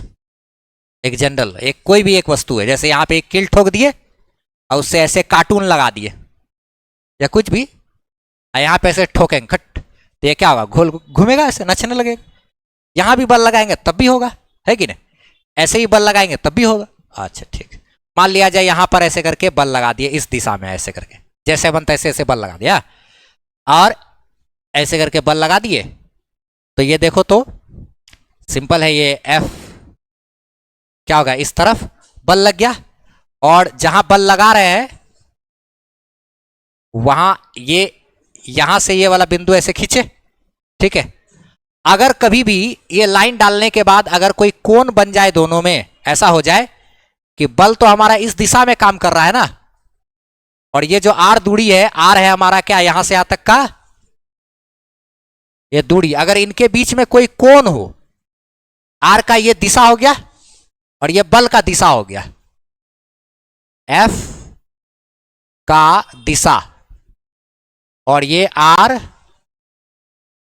Speaker 1: एक जनरल एक कोई भी एक वस्तु है, जैसे यहां पे एक कील ठोक दिए और उससे ऐसे कार्टून लगा दिए या कुछ भी, यहां पे ऐसे ठोकेंगे खट, तो ये क्या होगा, घोल घूमेगा, ऐसे नचने लगेगा। यहां भी बल लगाएंगे तब भी होगा, है कि नहीं, ऐसे ही बल लगाएंगे तब भी होगा। अच्छा ठीक, मान लिया जाए यहां पर ऐसे करके बल लगा दिए इस दिशा में, ऐसे करके जैसे बनता है ऐसे ऐसे बल लगा दिया और ऐसे करके बल लगा दिए, तो ये देखो तो सिंपल है, ये F क्या होगा, इस तरफ बल लग गया और जहां बल लगा रहे हैं वहां ये यहां से ये वाला बिंदु ऐसे खींचे। ठीक है, अगर कभी भी ये लाइन डालने के बाद अगर कोई कोण बन जाए दोनों में, ऐसा हो जाए कि बल तो हमारा इस दिशा में काम कर रहा है ना, और ये जो R दूरी है, R है हमारा क्या, यहां से यहां तक का ये दूरी, अगर इनके बीच में कोई कोण हो, R का ये दिशा हो गया और ये बल का दिशा हो गया, F का दिशा और ये R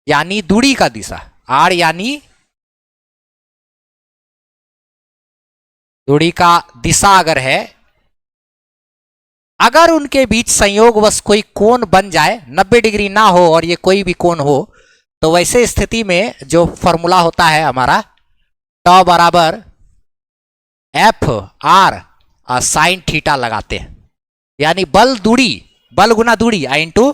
Speaker 1: यानी दूरी का दिशा, R यानी दूरी का दिशा अगर है, अगर उनके बीच संयोगवश कोई कोण बन जाए, 90 डिग्री ना हो और ये कोई भी कोण हो, तो वैसे स्थिति में जो फॉर्मूला होता है हमारा, टॉ बराबर एफ आर साइन थीटा लगाते हैं, यानी बल दूरी, बल गुना दूरी इंटू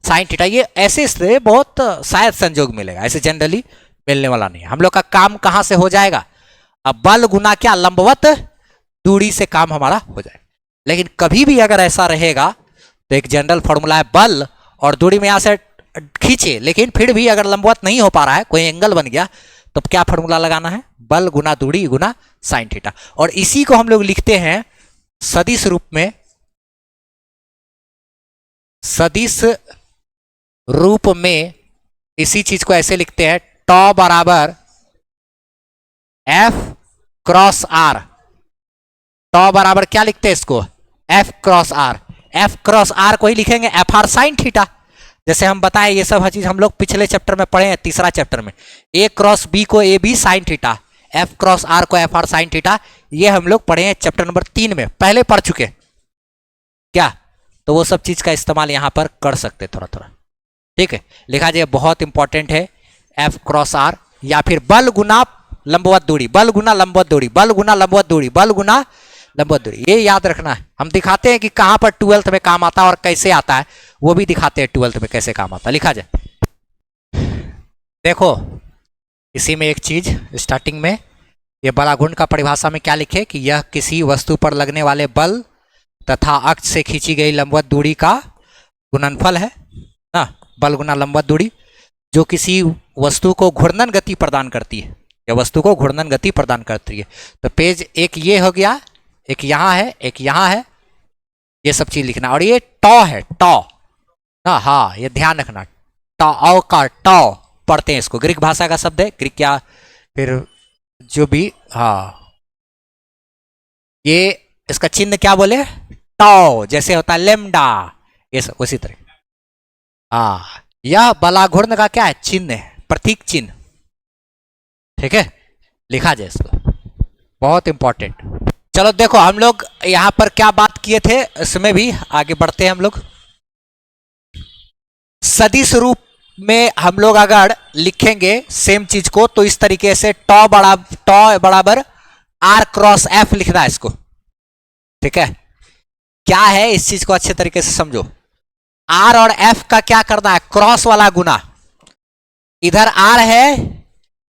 Speaker 1: साइन थीटा। ये ऐसे से बहुत शायद संजोग मिलेगा, ऐसे जनरली मिलने वाला नहीं। हम लोग का काम कहां से हो जाएगा, अब बल गुना क्या, लंबवत दूरी से काम हमारा हो जाएगा। लेकिन कभी भी अगर ऐसा रहेगा तो एक जनरल फॉर्मूला है, बल और दूरी में यहां से खींचे, लेकिन फिर भी अगर लंबवत नहीं हो पा रहा है, कोई एंगल बन गया, तो क्या फॉर्मूला लगाना है, बल गुना दूरी गुना साइन थीटा। और इसी को हम लोग लिखते हैं सदिश रूप में, सदिश रूप में इसी चीज को ऐसे लिखते हैं, टॉ बराबर एफ क्रॉस आर। टॉ बराबर क्या लिखते हैं इसको, F cross R. F cross R को ही लिखेंगे एफ आर साइन थीटा। जैसे हम बताएं, ये सब चीज हम लोग पिछले चैप्टर में पढ़े हैं, तीसरा चैप्टर में, ए क्रॉस बी को A B sine theta, F cross R को एफ आर साइन थीटा, ये हम लोग पढ़े हैं चैप्टर नंबर 3 में, पहले पढ़ चुके क्या, तो वो सब चीज का इस्तेमाल यहां पर कर सकते थोड़ा थोड़ा। ठीक है, लिखा जाए बहुत इंपॉर्टेंट है, एफ क्रॉस आर, या फिर बल गुना लंबवत दूरी, बल गुना लंबवत दूरी, बल गुना लंबवत दूरी, बल गुना लंबवत दूरी, ये याद रखना है। हम दिखाते हैं कि कहां पर 12th में काम आता है और कैसे आता है, वो भी दिखाते हैं 12th में कैसे काम आता है। लिखा जाए, देखो इसी में एक चीज स्टार्टिंग में, ये बलाघूर्ण का परिभाषा में क्या लिखे कि यह किसी वस्तु पर लगने वाले बल तथा अक्ष से खींची गई लंबवत दूरी का गुणनफल है ना, बल गुना लंबवत दूरी, जो किसी वस्तु को घूर्णन गति प्रदान करती है, या वस्तु को घूर्णन गति प्रदान करती है। तो पेज एक ये हो गया, एक यहाँ है, एक यहाँ है, ये सब चीज लिखना। और ये टॉ है, टॉ ना, हाँ ये ध्यान रखना, टॉ का टॉ पढ़ते हैं इसको, ग्रीक भाषा का शब्द है, ग्रीक या फिर जो भी, हाँ ये इसका चिन्ह क्या बोले, टॉ, जैसे होता है लेमडा, ये सब उसी तरह। हाँ, यह बलाघूर्ण का क्या है, चिन्ह है, प्रतीक चिन्ह। ठीक है, लिखा जाए इसको, बहुत इंपॉर्टेंट। चलो देखो, हम लोग यहां पर क्या बात किए थे, इसमें भी आगे बढ़ते हैं हम लोग। सदिश रूप में हम लोग अगर लिखेंगे सेम चीज को, तो इस तरीके से टॉ बराबर आर क्रॉस एफ लिखना है इसको। ठीक है, क्या है, इस चीज को अच्छे तरीके से समझो। आर और एफ का क्या करना है, क्रॉस वाला गुना। इधर आर है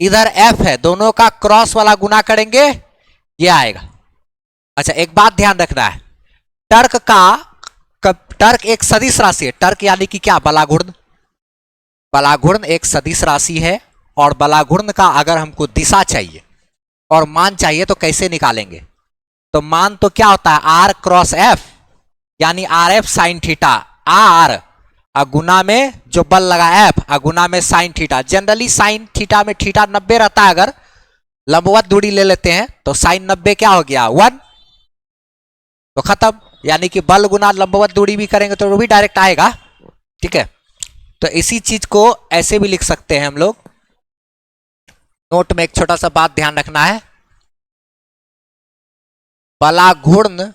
Speaker 1: इधर एफ है, दोनों का क्रॉस वाला गुना करेंगे, ये आएगा। अच्छा एक बात ध्यान रखना है, टर्क एक सदिश राशि है। टर्क यानी कि क्या, बलाघूर्ण। बलाघूर्ण एक सदिश राशि है और बलाघूर्ण का अगर हमको दिशा चाहिए और मान चाहिए तो कैसे निकालेंगे। तो मान तो क्या होता है, आर क्रॉस एफ यानी आर एफ साइन थीटा। आर गुना में जो बल लगा एफ गुना में sine theta. Generally sine theta में थीटा 90 रहता है, अगर लंबवत दूरी ले लेते हैं तो साइन 90 क्या हो गया 1, तो खत्म। यानी कि बल गुना लंबवत दूरी भी करेंगे तो वो भी डायरेक्ट आएगा। ठीक है, तो इसी चीज को ऐसे भी लिख सकते हैं हम लोग। नोट में एक छोटा सा बात ध्यान रखना है, बलाघूर्ण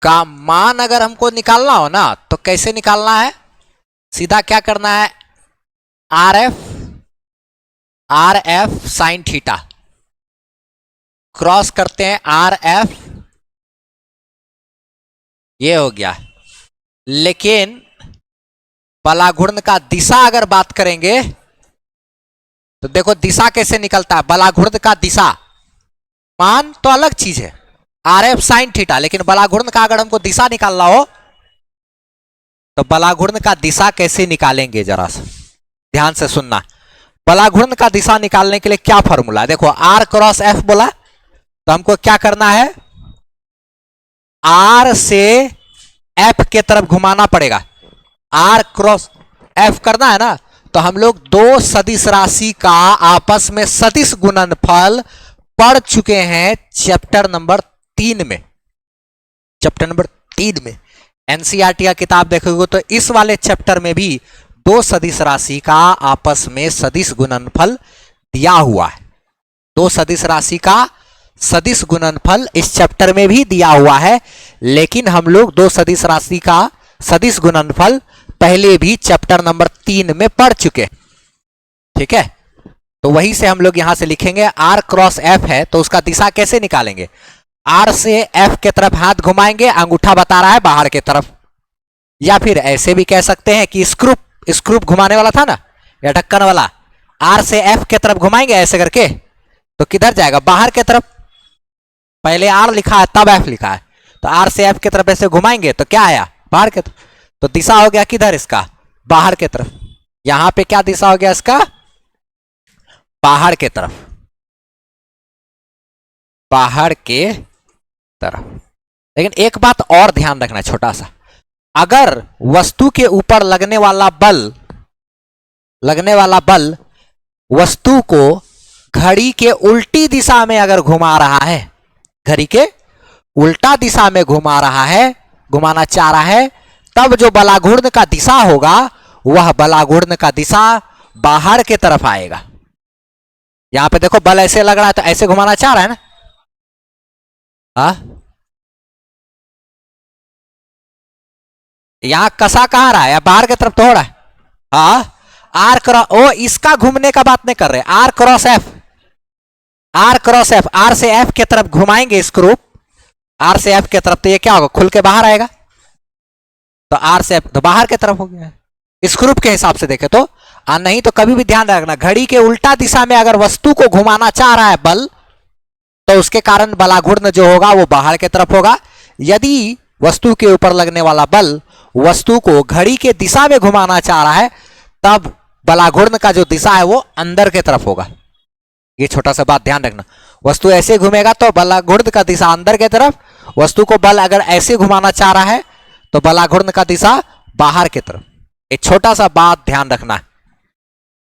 Speaker 1: का मान अगर हमको निकालना हो ना तो कैसे निकालना है, सीधा क्या करना है, are f sine theta cross करते हैं आर एफ, ये हो गया। लेकिन बलाघूर्ण का दिशा अगर बात करेंगे तो देखो दिशा कैसे निकलता है, बलाघूर्ण का दिशा। मान तो अलग चीज है आर एफ साइन थीटा, लेकिन बलाघूर्ण का अगर हमको दिशा निकालना हो तो बलाघूर्ण का दिशा कैसे निकालेंगे, जरा सा ध्यान से सुनना। बलाघूर्ण का दिशा निकालने के लिए क्या फॉर्मूला है, देखो आर क्रॉस एफ बोला तो हमको क्या करना है, आर से एफ के तरफ घुमाना पड़ेगा। आर क्रॉस एफ करना है ना, तो हम लोग दो सदिश राशि का आपस में सदिश गुणनफल पढ़ चुके हैं चैप्टर नंबर 3 में। चैप्टर नंबर 3 में एनसीईआरटी का किताब देखोगे तो इस वाले चैप्टर में भी दो सदिश राशि का आपस में सदिश गुणनफल दिया हुआ है। दो सदिश राशि का सदिश गुणनफल इस चैप्टर में भी दिया हुआ है, लेकिन हम लोग दो सदिश राशि का सदिश गुणनफल पहले भी चैप्टर नंबर 3 में पढ़ चुके हैं। ठीक है, तो वही से हम लोग यहां से लिखेंगे आर क्रॉस एफ है तो उसका दिशा कैसे निकालेंगे, आर से एफ के तरफ हाथ घुमाएंगे, अंगूठा बता रहा है बाहर के तरफ। या फिर ऐसे भी कह सकते हैं कि स्क्रूप घुमाने वाला था ना, या ढक्कन वाला, आर से एफ के तरफ घुमाएंगे ऐसे करके तो किधर जाएगा, बाहर के तरफ। पहले आर लिखा है तब एफ लिखा है, तो आर से एफ की तरफ ऐसे घुमाएंगे तो क्या आया, बाहर के तरफ। तो दिशा हो गया किधर इसका, बाहर के तरफ। यहां पे क्या दिशा हो गया इसका, बाहर के तरफ, बाहर के तरफ। लेकिन एक बात और ध्यान रखना छोटा सा, अगर वस्तु के ऊपर लगने वाला बल वस्तु को घड़ी के उल्टी दिशा में अगर घुमा रहा है, घड़ी के उल्टा दिशा में घुमा रहा है, घुमाना चाह रहा है, तब जो बलाघूर्ण का दिशा होगा वह बलाघूर्ण का दिशा बाहर के तरफ आएगा। यहां पे देखो बल ऐसे लग रहा है तो ऐसे घुमाना चाह रहा है ना, यहां कसा कहां रहा है, या बाहर की तरफ तो हो रहा है। आर क्रॉस ओ, इसका घूमने का बात नहीं कर रहे, R cross F, R cross F, R से एफ की तरफ घुमाएंगे स्क्रूप, आर से एफ की तरफ, तो ये क्या होगा, खुल के बाहर आएगा। तो आर से एफ तो बाहर की तरफ हो गया स्क्रूप के हिसाब से देखे तो। नहीं तो कभी भी ध्यान रखना, घड़ी के उल्टा दिशा में अगर वस्तु को घुमाना चाह रहा है बल, तो उसके कारण बलाघूर्ण जो होगा वो बाहर की तरफ होगा। यदि वस्तु के ऊपर लगने वाला बल वस्तु को घड़ी के दिशा में घुमाना चाह रहा है, तब बलाघूर्ण का जो दिशा है वो अंदर की तरफ होगा। ये छोटा सा बात ध्यान रखना, वस्तु ऐसे घूमेगा तो बलाघूर्ण का दिशा अंदर की तरफ, वस्तु को बल अगर ऐसे घुमाना चाह रहा है तो बलाघूर्ण का दिशा बाहर की तरफ। एक छोटा सा बात ध्यान रखना,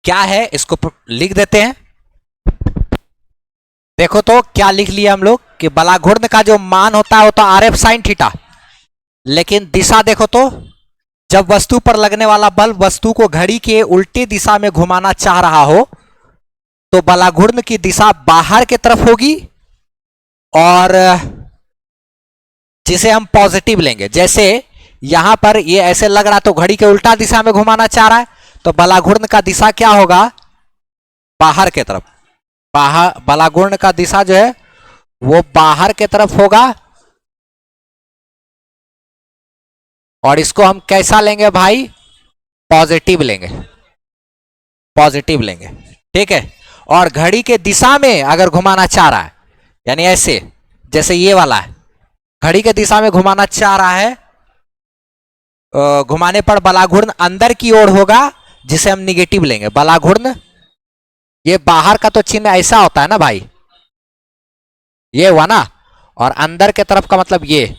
Speaker 1: क्या है इसको लिख देते हैं। देखो तो क्या लिख लिया हम लोग कि बलाघूर्ण का जो मान होता है वो तो आर एफ साइन थीटा, लेकिन दिशा देखो तो जब वस्तु पर लगने वाला बल वस्तु को घड़ी के उल्टी दिशा में घुमाना चाह रहा हो तो बलाघूर्ण की दिशा बाहर की तरफ होगी, और जिसे हम पॉजिटिव लेंगे, जैसे यहां पर ये ऐसे लग रहा तो घड़ी के उल्टा दिशा में घुमाना चाह रहा है, तो बलाघूर्ण का दिशा क्या होगा, बाहर की तरफ। बलाघूर्ण का दिशा जो है वो बाहर की तरफ होगा, और इसको हम कैसा लेंगे भाई, पॉजिटिव लेंगे, पॉजिटिव लेंगे, ठीक है। और घड़ी के दिशा में अगर घुमाना चाह रहा है, यानी ऐसे जैसे ये वाला है, घड़ी के दिशा में घुमाना चाह रहा है, घुमाने पर बलाघूर्ण अंदर की ओर होगा, जिसे हम निगेटिव लेंगे। बलाघूर्ण, ये बाहर का तो चिन्ह ऐसा होता है ना भाई, ये हुआ ना, और अंदर के तरफ का मतलब ये,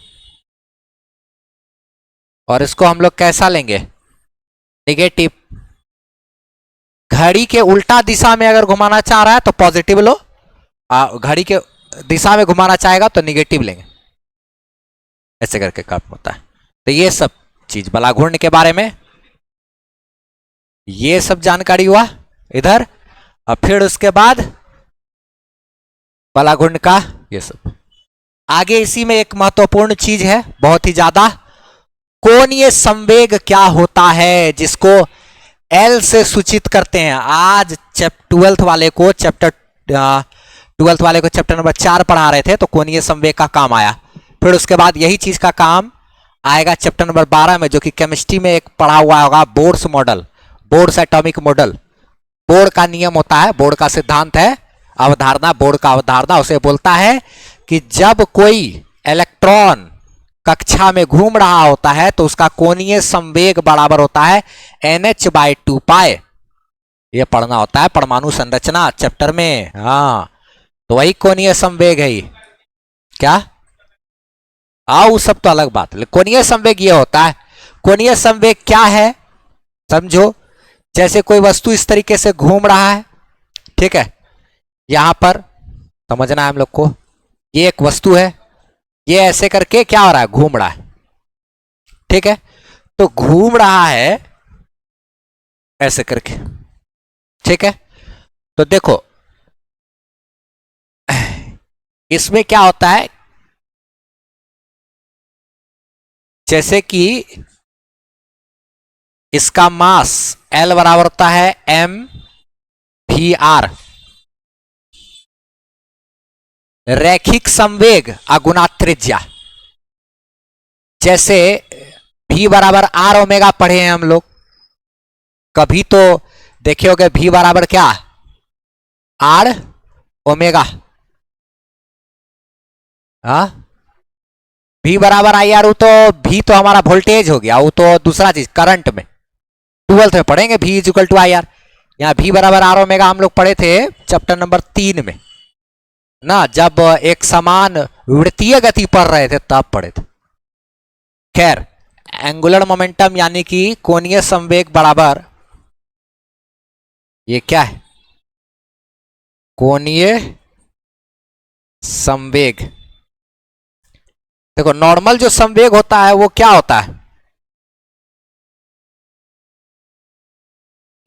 Speaker 1: और इसको हम लोग कैसा लेंगे, निगेटिव। घड़ी के उल्टा दिशा में अगर घुमाना चाह रहा है तो पॉजिटिव लो, घड़ी के दिशा में घुमाना चाहेगा तो निगेटिव लेंगे, ऐसे करके काम होता है। तो ये सब चीज बलाघूर्ण के बारे में, ये सब जानकारी हुआ इधर। और फिर उसके बाद बलाघूर्ण का ये सब आगे, इसी में एक महत्वपूर्ण चीज है बहुत ही ज्यादा, कोणीय संवेग क्या होता है, जिसको एल से सूचित करते हैं। आज ट्वेल्थ वाले को चैप्टर नंबर 4 पढ़ा रहे थे, तो कोणीय संवेग का काम आया। फिर उसके बाद यही चीज का काम आएगा चैप्टर नंबर 12 में, जो कि केमिस्ट्री में एक पढ़ा हुआ होगा, Bohr's model, Bohr's atomic model. Board का नियम होता है, बोर्ड का सिद्धांत है, अवधारणा, बोर्ड का अवधारणा उसे बोलता है कि जब कोई इलेक्ट्रॉन कक्षा में घूम रहा होता है तो उसका कोणीय संवेग बराबर होता है NH/2 पाई। ये पढ़ना होता है परमाणु संरचना चैप्टर में, हाँ, तो वही कोणीय संवेग है। क्या आओ, सब तो अलग बात है, कोणीय संवेग ये होता है। कोणीय संवेग क्या है समझो, जैसे कोई वस्तु इस तरीके से घूम रहा है, ठीक है, यहां पर समझना है हम लोग को, ये एक वस्तु है, ये ऐसे करके क्या हो रहा है, घूम रहा है, ठीक है। तो घूम रहा है ऐसे करके, ठीक है। तो देखो इसमें क्या होता है, जैसे कि इसका मास L बराबर होता है mv/r, रैखिक संवेग अगुना त्रिज्या। जैसे v बराबर r ओमेगा पढ़े हैं हम लोग, कभी तो देखे होगे v बराबर क्या, r ओमेगा, हाँ, v बराबर आई आर, तो v तो हमारा वोल्टेज हो गया, वो तो दूसरा चीज करंट में 12th में पढ़ेंगे, v is equal to I R. यहाँ v बराबर r ओमेगा हम लोग पढ़े थे चैप्टर नंबर 3 में ना, जब एक समान वृत्तीय गति पढ़ रहे थे तब पढ़े थे। खैर, एंगुलर मोमेंटम यानी कि कोणीय संवेग बराबर, ये क्या है, कोणीय संवेग। देखो नॉर्मल जो संवेग होता है वो क्या होता है,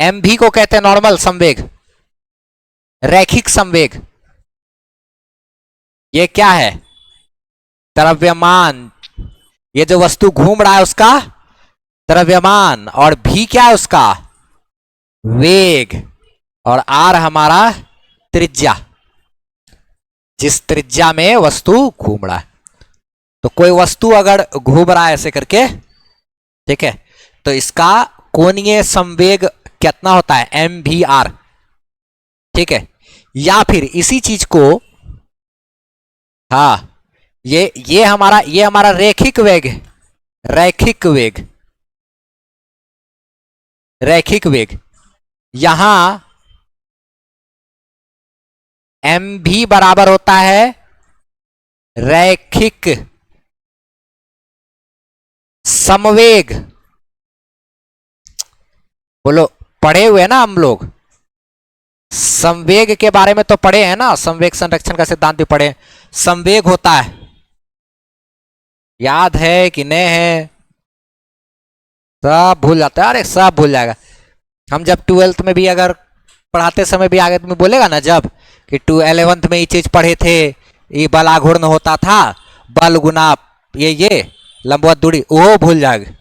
Speaker 1: mv को कहते हैं नॉर्मल संवेग। रैखिक संवेग ये क्या है, द्रव्यमान, ये जो वस्तु घूम रहा है उसका द्रव्यमान, और v क्या है उसका वेग, और r हमारा त्रिज्या, जिस त्रिज्या में वस्तु घूम रहा है। तो कोई वस्तु अगर घूम रहा है ऐसे करके, ठीक है, तो इसका कोणीय संवेग कितना होता है, mv/r, ठीक है। या फिर इसी चीज को, हाँ, ये हमारा रैखिक वेग है, रैखिक वेग, रैखिक वेग, यहां mv बराबर होता है रैखिक समवेग। बोलो, पढ़े हुए ना हम लोग, संवेग के बारे में तो पढ़े हैं ना, संवेग संरक्षण का सिद्धांत भी पढ़े। संवेग होता है, याद है कि नहीं है, सब भूल जाता है, अरे सब भूल जाएगा। हम जब 12th में भी अगर पढ़ाते समय भी आगे तुम्हें बोलेगा ना, जब कि 11th में ये चीज पढ़े थे, ये बलाघूर्ण होता था, बल गुना ये लंबवत दूरी, वो भूल जाएगा।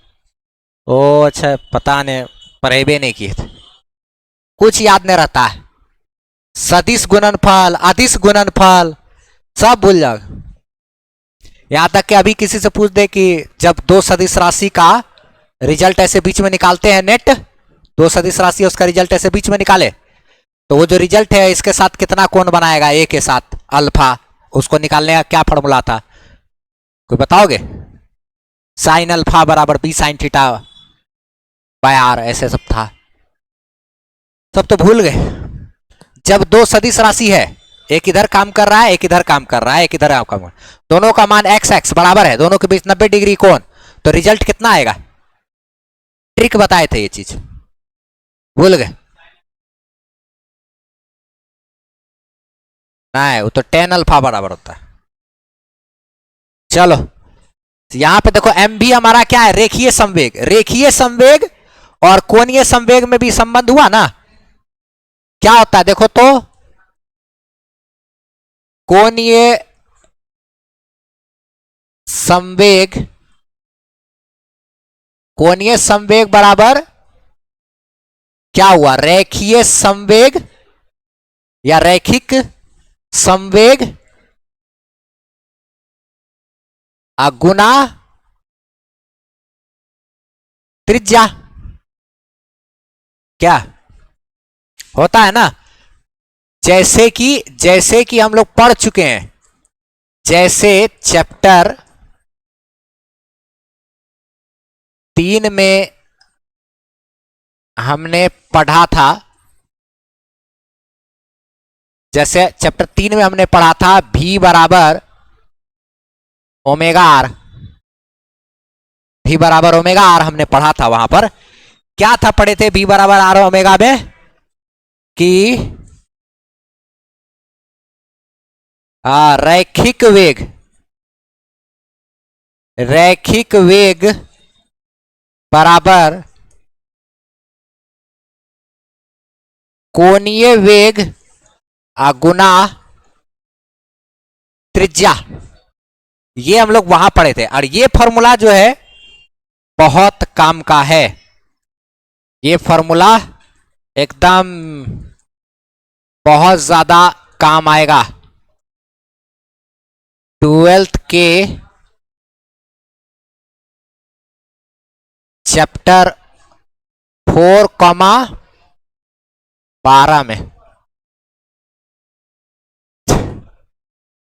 Speaker 1: ओ अच्छा, पता नहीं, पढ़े भी नहीं किए थे, कुछ याद नहीं रहता है। सदिश गुणनफल, अदिश गुणनफल सब भूल जाओ। यहां तक कि अभी किसी से पूछ दे कि जब दो सदिश राशि का रिजल्ट ऐसे बीच में निकालते हैं, नेट दो सदिश राशि उसका रिजल्ट ऐसे बीच में निकाले, तो वो जो रिजल्ट है इसके साथ कितना कोण बनाएगा, ए के साथ अल्फा, उसको निकालने का क्या फॉर्मूला था, कोई बताओगे? साइन अल्फा बराबर B sine theta by R, ऐसे सब था, सब तो भूल गए। जब दो सदिश राशि है, एक इधर काम कर रहा है, एक इधर काम कर रहा है, एक इधर काम कर रहा है, दोनों का मान एक्स एक्स बराबर है, दोनों के बीच 90 डिग्री कोण, तो रिजल्ट कितना आएगा? ट्रिक बताए थे, ये चीज भूल गए? नहीं, वो तो टेन अल्फा बराबर होता है। चलो यहां पे देखो एम भी हमारा क्या है, रेखीय संवेग, रेखीय संवेग और कोणीय संवेग में भी संबंध हुआ ना, क्या होता है देखो तो, कोणीय संवेग, कोणीय संवेग बराबर क्या हुआ, रेखीय संवेग या रैखिक संवेग गुना त्रिज्या, क्या होता है ना, जैसे कि हम लोग पढ़ चुके हैं, जैसे चैप्टर 3 में हमने पढ़ा था, जैसे चैप्टर 3 में हमने पढ़ा था V बराबर ओमेगा आर, V बराबर ओमेगा आर हमने पढ़ा था। वहां पर क्या था पढ़े थे V बराबर आर ओमेगा में, कि रैखिक वेग बराबर कोणीय वेग गुना त्रिज्या, ये हम लोग वहां पढ़े थे। और ये फॉर्मूला जो है बहुत काम का है, ये फॉर्मूला एकदम बहुत ज्यादा काम आएगा 12th के चैप्टर 4,12 में,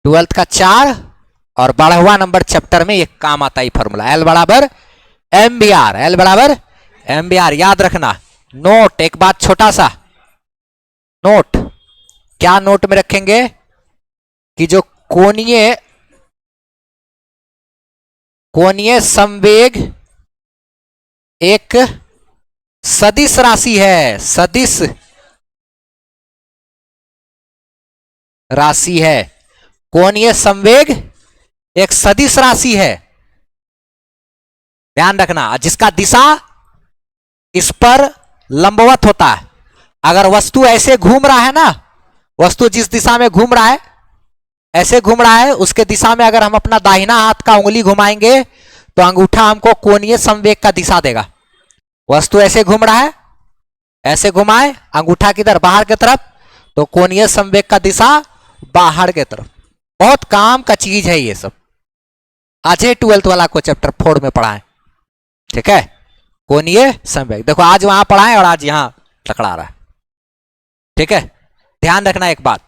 Speaker 1: 12th का 4 और 12वां नंबर चैप्टर में ये काम आता है फॉर्मूला, एल बराबर एम बी आर, एल बराबर एम बी आर। याद रखना, नोट एक बात, छोटा सा नोट, क्या नोट में रखेंगे कि जो कोणीय संवेग एक सदिश राशि है, सदिश राशि है, कोणीय संवेग एक सदिश राशि है, ध्यान रखना, जिसका दिशा इस पर लंबवत होता है। अगर वस्तु ऐसे घूम रहा है ना, वस्तु जिस दिशा में घूम रहा है, ऐसे घूम रहा है, उसके दिशा में अगर हम अपना दाहिना हाथ का उंगली घुमाएंगे तो अंगूठा हमको कोणीय संवेग का दिशा देगा। वस्तु ऐसे घूम रहा है, ऐसे घुमाए अंगूठा किधर, बाहर की तरफ, तो कोणीय संवेग का दिशा बाहर की तरफ। बहुत काम का चीज है ये सब, आज 12th वाला को चैप्टर 4 में पढ़ा है, ठीक है, कोणीय संवेग। देखो आज वहां पढ़ा है और आज यहां टकरा रहा है, ठीक है। ध्यान रखना एक बात,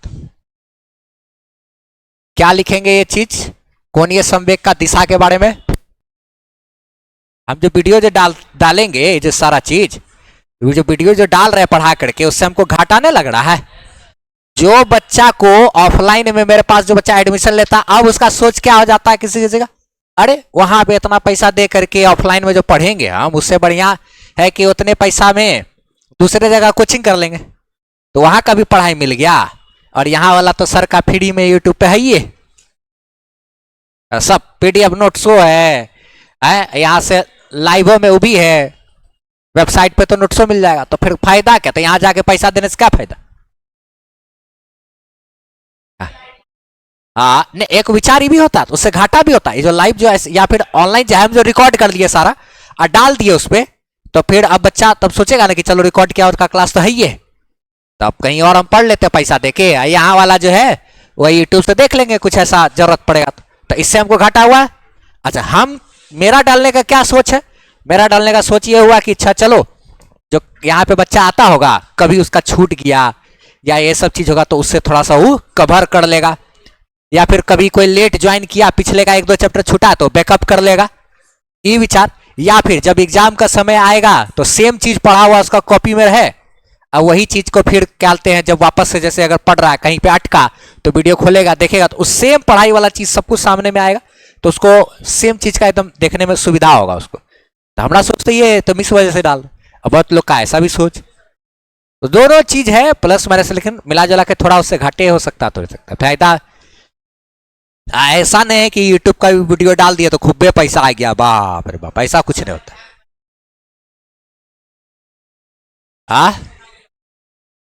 Speaker 1: क्या लिखेंगे ये चीज कोणीय संवेग का दिशा के बारे में, हम जो वीडियो जो डालेंगे, जो सारा चीज जो वीडियो जो डाल रहे हैं पढ़ा करके, उससे हमको घाटा नहीं लग रहा है। जो बच्चा को ऑफलाइन में मेरे पास जो बच्चा एडमिशन लेता, अब उसका सोच क्या हो जाता है किसी जगह, अरे वहां पे इतना पैसा दे करके ऑफलाइन में जो पढ़ेंगे हम, उससे बढ़िया है कि उतने पैसा में दूसरे जगह कोचिंग कर लेंगे, तो वहां का भी पढ़ाई मिल गया, और यहाँ वाला तो सर का फ्री में यूट्यूब पे है, ये सब पीडीएफ नोट्स है, यहाँ से लाइव में वो भी है, वेबसाइट पे तो नोट्सो मिल जाएगा, तो फिर फायदा क्या, तो यहां जाके पैसा देने से क्या फायदा। हाँ, नहीं एक विचार ही भी होता है, उससे घाटा भी होता है, जो लाइव जो या फिर ऑनलाइन जो हम जो रिकॉर्ड कर लिए सारा और डाल दिए उस पर, तो फिर अब बच्चा तब सोचेगा ना कि चलो रिकॉर्ड किया, उसका क्लास तो है ही है, तो अब कहीं और हम पढ़ लेते पैसा देके, यहाँ वाला जो है वही यूट्यूब से देख लेंगे, कुछ ऐसा जरूरत पड़ेगा तो इससे हमको घाटा हुआ। अच्छा, हम मेरा डालने का क्या सोच है? मेरा डालने का सोच ये हुआ कि अच्छा चलो, जो यहाँ पे बच्चा आता होगा कभी उसका छूट गया या ये सब चीज होगा तो उससे थोड़ा सा वो कवर कर लेगा, या फिर कभी कोई लेट ज्वाइन किया, पिछले का 1-2 चैप्टर छूटा तो बैकअप कर लेगा, ये विचार। या फिर जब एग्जाम का समय आएगा तो सेम चीज पढ़ा हुआ उसका कॉपी में है, अब वही चीज को फिर कहते हैं जब वापस से, जैसे अगर पढ़ रहा है कहीं पे अटका तो वीडियो खोलेगा देखेगा तो उस सेम पढ़ाई वाला चीज सब कुछ सामने में आएगा, तो उसको सेम चीज का एकदम देखने में सुविधा होगा उसको। तो हमारा सोच तो ये तो इस वजह से डाल, अब बहुत लोग का ऐसा भी सोच। तो दोनों चीज है प्लस माइनस, लेकिन मिला जुला के थोड़ा उससे घाटे हो सकता, तो हो सकता फायदा। ऐसा नहीं है कि यूट्यूब का भी वीडियो डाल दिया तो खूबे पैसा आ गया, बाप रे बाप, ऐसा कुछ नहीं होता। हाँ,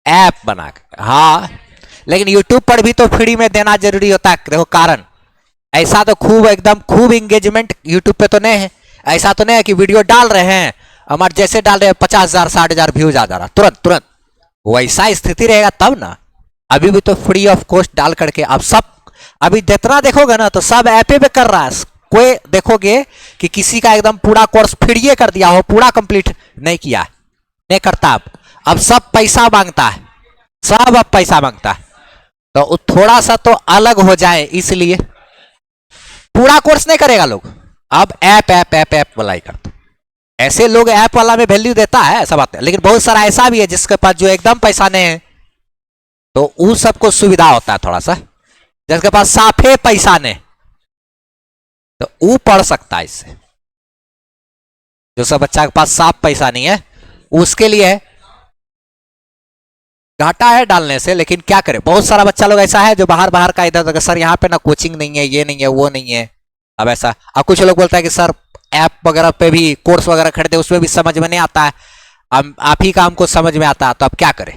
Speaker 1: ऐप बना के, हाँ, लेकिन यूट्यूब पर भी तो फ्री में देना जरूरी होता है। देखो कारण ऐसा तो खूब एकदम खूब इंगेजमेंट यूट्यूब पे तो नहीं है, ऐसा तो नहीं है कि वीडियो डाल रहे हैं हमारे जैसे डाल रहे हैं 50,000 60,000 व्यूज आ जा रहा तुरंत तुरंत, वैसा स्थिति रहेगा तब ना। अभी भी तो फ्री ऑफ कॉस्ट डाल करके अब सब, अभी जितना देखोगे ना तो सब ऐपे पे कर रहा है। कोई देखोगे कि किसी का एकदम पूरा कोर्स फ्री कर दिया हो, पूरा कंप्लीट नहीं किया, नहीं करता। अब सब पैसा मांगता है, सब अब पैसा मांगता है, तो थोड़ा सा तो अलग हो जाए इसलिए पूरा कोर्स नहीं करेगा लोग, अब ऐप ऐप ऐप ऐप वाला ही करता। ऐसे लोग ऐप वाला में वैल्यू देता है, ऐसा बात है, लेकिन बहुत सारा ऐसा भी है जिसके पास जो एकदम पैसा नहीं है तो उन सबको सुविधा होता है थोड़ा सा, जिसके पास साफे पैसा नहीं तो वो पढ़ सकता है इससे। जो सब बच्चा के पास साफ पैसा नहीं है उसके लिए घाटा है डालने से, लेकिन क्या करें, बहुत सारा बच्चा लोग ऐसा है जो बाहर बाहर का इधर उधर, सर यहाँ पे ना कोचिंग नहीं है, ये नहीं है, वो नहीं है। अब ऐसा, अब कुछ लोग बोलता है कि सर ऐप वगैरह पे भी कोर्स वगैरह खरीदे उसमें भी समझ में नहीं आता है, अब आप ही का हमको समझ में आता है, तो अब क्या करें,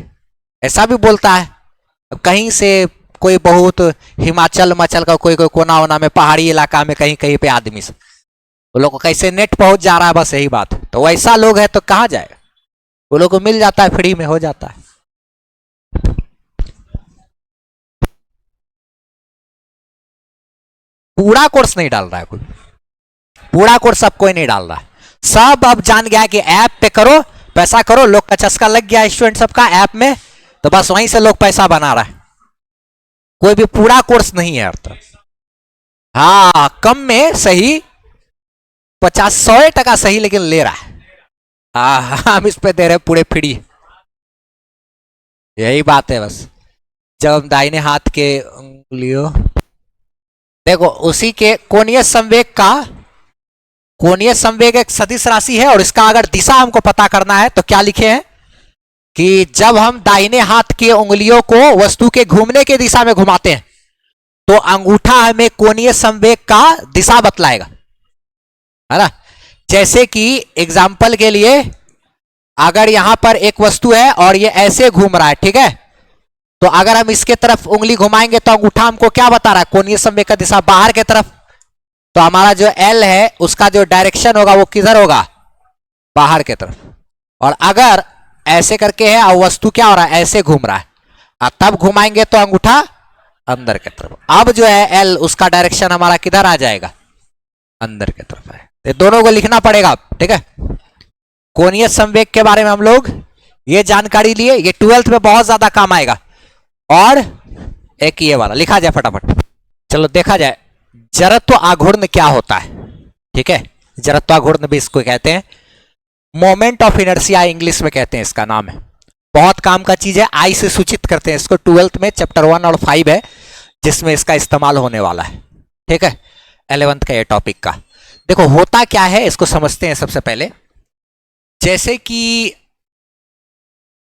Speaker 1: ऐसा भी बोलता है। अब कहीं से कोई बहुत हिमाचल हिमाचल का कोई कोई कोना वोना में पहाड़ी इलाका में कहीं कहीं पे आदमी से वो लोग को कैसे नेट पहुंच जा रहा है, बस यही बात। तो वैसा लोग है तो कहाँ जाए, वो लोग को मिल जाता है, फ्री में हो जाता है। पूरा कोर्स नहीं डाल रहा है कोई, पूरा कोर्स सब कोई नहीं डाल रहा है, सब अब जान गया कि ऐप पे करो पैसा करो, लोग का चस्का लग गया स्टूडेंट सबका ऐप में, तो बस वहीं से लोग पैसा बना रहा है। कोई भी पूरा कोर्स नहीं है अब तक। हाँ, कम में सही 50-100 सही, लेकिन ले रहा है। हम इस पे दे रहे पूरे फ्री, यही बात है बस। जब हम दाहिने हाथ के उंगलियों, देखो उसी के कोणीय संवेग का, कोणीय संवेग एक सदिश राशि है और इसका अगर दिशा हमको पता करना है तो क्या लिखे हैं कि जब हम दाहिने हाथ की उंगलियों को वस्तु के घूमने की दिशा में घुमाते हैं तो अंगूठा हमें कोणीय संवेग का दिशा बतलाएगा, है ना। जैसे कि एग्जाम्पल के लिए अगर यहां पर एक वस्तु है और ये ऐसे घूम रहा है, ठीक है, तो अगर हम इसके तरफ उंगली घुमाएंगे तो अंगूठा हमको क्या बता रहा है, कोणीय संवेग का दिशा बाहर की तरफ। तो हमारा जो एल है उसका जो डायरेक्शन होगा वो किधर होगा, बाहर की तरफ। और अगर ऐसे करके है और वस्तु क्या हो रहा है, ऐसे घूम रहा है, और तब घुमाएंगे तो अंगूठा अंदर की तरफ। अब जो है एल उसका डायरेक्शन हमारा किधर आ जाएगा, अंदर की तरफ है। ये दोनों को लिखना पड़ेगा, ठीक है। कोणीय संवेग के बारे में हम लोग ये जानकारी लिए, ये 12th में बहुत ज्यादा काम आएगा। और एक ये वाला लिखा जाए फटाफट, चलो देखा जाए जड़त्व आघूर्ण क्या होता है, ठीक है। जड़त्व आघूर्ण भी इसको कहते हैं, मोमेंट ऑफ इनर्शिया इंग्लिश में कहते हैं, इसका नाम है। बहुत काम का चीज है, आई से सूचित करते हैं इसको। 12th में चैप्टर 1 और 5 है जिसमें इसका इस्तेमाल होने वाला है, ठीक है। 11th का ये टॉपिक का देखो होता क्या है, इसको समझते हैं सबसे पहले। जैसे कि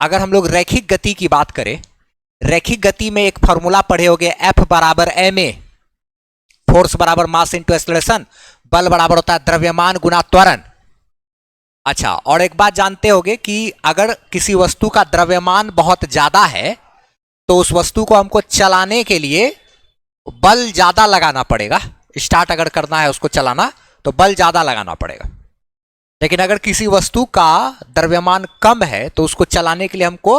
Speaker 1: अगर हम लोग रैखिक गति की बात करें, रैखिक गति में एक फॉर्मूला पढ़े होगे, F बराबर ma, फोर्स बराबर मास इंटू एक्सेलरेशन, बल बराबर होता है द्रव्यमान गुना त्वरण। अच्छा, और एक बात जानते होगे कि अगर किसी वस्तु का द्रव्यमान बहुत ज्यादा है तो उस वस्तु को हमको चलाने के लिए बल ज्यादा लगाना पड़ेगा। स्टार्ट अगर करना है उसको चलाना तो बल ज्यादा लगाना पड़ेगा। लेकिन अगर किसी वस्तु का द्रव्यमान कम है तो उसको चलाने के लिए हमको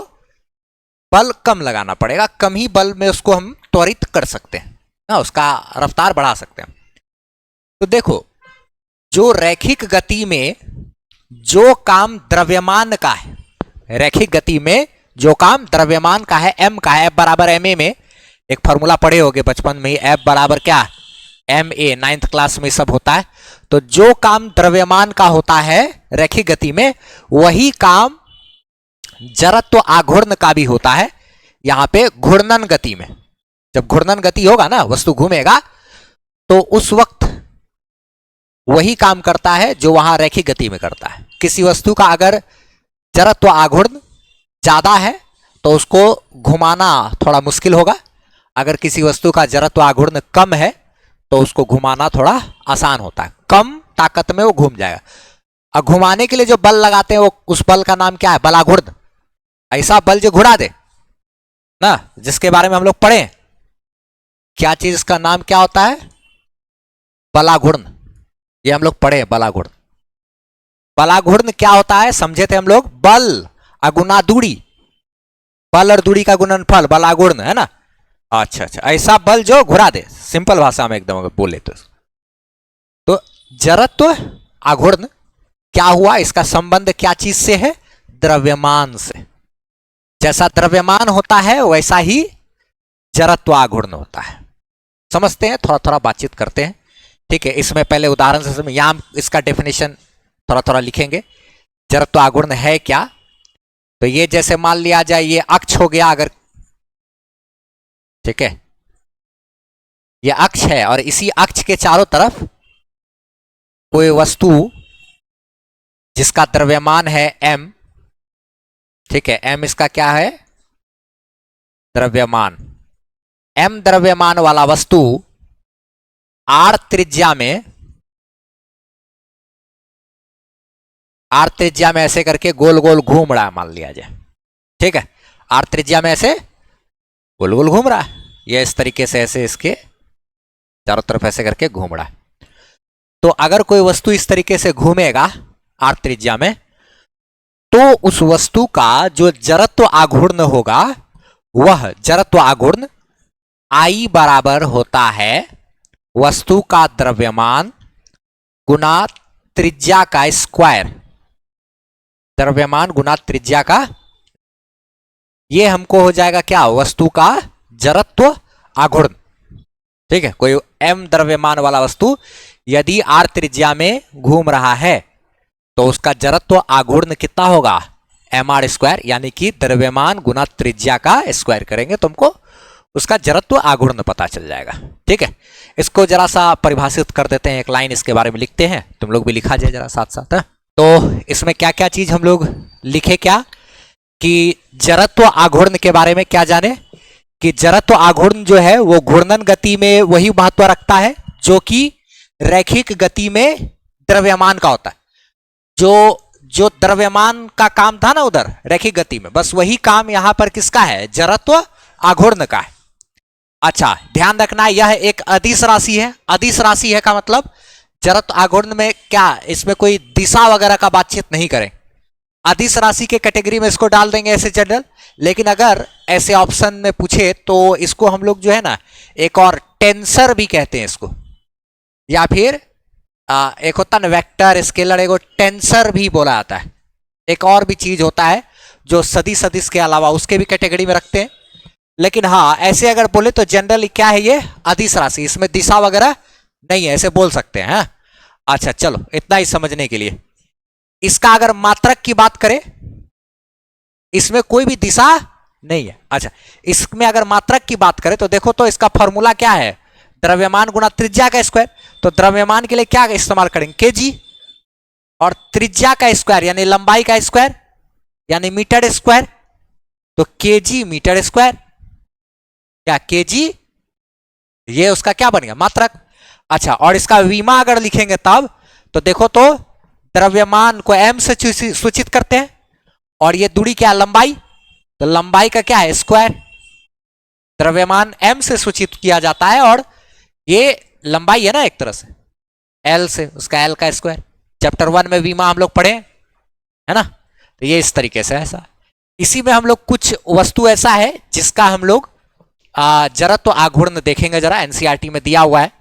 Speaker 1: बल कम लगाना पड़ेगा, कम ही बल में उसको हम त्वरित कर सकते हैं ना, उसका रफ्तार बढ़ा सकते हैं। तो देखो, जो रैखिक गति में जो काम द्रव्यमान का है, रैखिक गति में जो काम द्रव्यमान का है, m का है, F बराबर ma में एक फॉर्मूला पढ़े होगे बचपन में ही, F बराबर क्या, ma, 9th क्लास में सब होता है। तो जो काम द्रव्यमान का होता है रैखिक गति में, वही काम जड़त्व आघूर्ण का भी होता है यहां पे घूर्णन गति में। जब घूर्णन गति होगा ना, वस्तु घूमेगा, तो उस वक्त वही काम करता है जो वहां रैखिक गति में करता है। किसी वस्तु का अगर जड़त्व आघूर्ण ज्यादा है तो उसको घुमाना थोड़ा मुश्किल होगा, अगर किसी वस्तु का जड़त्व आघूर्ण कम है तो उसको घुमाना थोड़ा आसान होता है, कम ताकत में वो घूम जाएगा। और घुमाने के लिए जो बल लगाते हैं वो, उस बल का नाम क्या है, बलाघूर्ण। ऐसा बल जो घुरा दे ना, जिसके बारे में हम लोग पढ़े, क्या चीज, इसका नाम क्या होता है, बलाघूर्ण। ये हम लोग पढ़े बलाघूर्ण। बलाघूर्ण क्या होता है समझे थे हम लोग, बल अगुना दूरी, बल और दूरी का गुणनफल बलाघूर्ण है ना। अच्छा अच्छा, ऐसा बल जो घुरा दे, सिंपल भाषा में एकदम अगर बोले तो जड़त्व आघूर्ण क्या हुआ, इसका संबंध क्या चीज से है, द्रव्यमान से। जैसा द्रव्यमान होता है वैसा ही जड़त्व आघूर्ण होता है। समझते हैं, थोड़ा थोड़ा बातचीत करते हैं, ठीक है। इसमें पहले उदाहरण से समझ, यहां इसका डेफिनेशन थोड़ा थोड़ा लिखेंगे। जड़त्व आघूर्ण है क्या, तो ये जैसे मान लिया जाए ये अक्ष हो गया अगर, ठीक है, ये अक्ष है और इसी अक्ष के चारों तरफ कोई वस्तु जिसका द्रव्यमान है m, ठीक है, m इसका क्या है, द्रव्यमान। m द्रव्यमान वाला वस्तु r त्रिज्या में ऐसे करके गोल गोल घूम रहा है, मान लिया जाए, ठीक है, r त्रिज्या में ऐसे गोल गोल घूम रहा है, ये इस तरीके से ऐसे इसके चारों तरफ ऐसे करके घूम रहा है। तो अगर कोई वस्तु इस तरीके से घूमेगा r त्रिज्या में, तो उस वस्तु का जो जड़त्व आघूर्ण होगा, वह जड़त्व आघूर्ण I बराबर होता है वस्तु का द्रव्यमान गुना त्रिज्या का स्क्वायर, द्रव्यमान गुना त्रिज्या का, ये हमको हो जाएगा क्या, वस्तु का जड़त्व आघूर्ण, ठीक है। कोई m द्रव्यमान वाला वस्तु यदि r त्रिज्या में घूम रहा है तो उसका जड़त्व आघूर्ण कितना होगा, mr स्क्वायर, यानी कि द्रव्यमान गुना त्रिज्या का स्क्वायर करेंगे तो हमको उसका जड़त्व आघूर्ण पता चल जाएगा, ठीक है। इसको जरा सा परिभाषित कर देते हैं, एक लाइन इसके बारे में लिखते हैं, तुम लोग भी लिखा जाए जरा साथ साथ। तो इसमें क्या क्या चीज हम लोग लिखे, क्या कि जड़त्व आघूर्ण के बारे में क्या जाने, कि जड़त्व आघूर्ण जो है वो घूर्णन गति में वही महत्व रखता है जो कि रैखिक गति में द्रव्यमान का होता है। जो द्रव्यमान का काम था ना उधर रैखिक गति में, बस वही काम यहां पर किसका है, जड़त्व आघूर्ण का है। अच्छा, ध्यान रखना यह एक अदिश राशि है। अदिश राशि है का मतलब जड़त्व आघूर्ण में क्या, इसमें कोई दिशा वगैरह का बातचीत नहीं करें, अदिश राशि के कैटेगरी में इसको डाल देंगे ऐसे जनरल। लेकिन अगर ऐसे ऑप्शन में पूछे तो इसको हम लोग जो है ना एक और टेंसर भी कहते हैं इसको, या फिर एक होता है वेक्टर स्केलर, एक टेंसर भी बोला जाता है। एक और भी चीज होता है जो सदिश सदिश के अलावा उसके भी कैटेगरी में रखते हैं। लेकिन हाँ, ऐसे अगर बोले तो जनरली क्या है, ये अदिश राशि, इसमें दिशा वगैरह नहीं है, ऐसे बोल सकते हैं। अच्छा चलो, इतना ही समझने के लिए। इसका अगर मात्रक की बात करें, इसमें कोई भी दिशा नहीं है। अच्छा, इसमें अगर मात्रक की बात करें तो देखो तो इसका फॉर्मूला क्या है, द्रव्यमान गुना त्रिज्या का स्क्वायर। तो द्रव्यमान के लिए क्या इस्तेमाल करेंगे, केजी, और त्रिज्या का स्क्वायर यानी लंबाई का स्क्वायर यानी मीटर स्क्वायर, तो केजी मीटर स्क्वायर, क्या केजी, ये उसका क्या बन गया, मात्रक। अच्छा, और इसका विमा अगर लिखेंगे तब तो देखो तो द्रव्यमान को m से सूचित करते हैं और ये दूरी क्या, लंबाई, तो लंबाई का क्या है, स्क्वायर। द्रव्यमान m से सूचित किया जाता है और ये लंबाई है ना एक तरह से l से, उसका l का स्क्वायर। चैप्टर 1 में विमा हम लोग पढ़े है ना। तो ये इस तरीके से ऐसा, इसी में हम लोग कुछ वस्तु ऐसा है जिसका हम लोग जड़त्व आघूर्ण देखेंगे, जरा एनसीईआरटी में दिया हुआ है।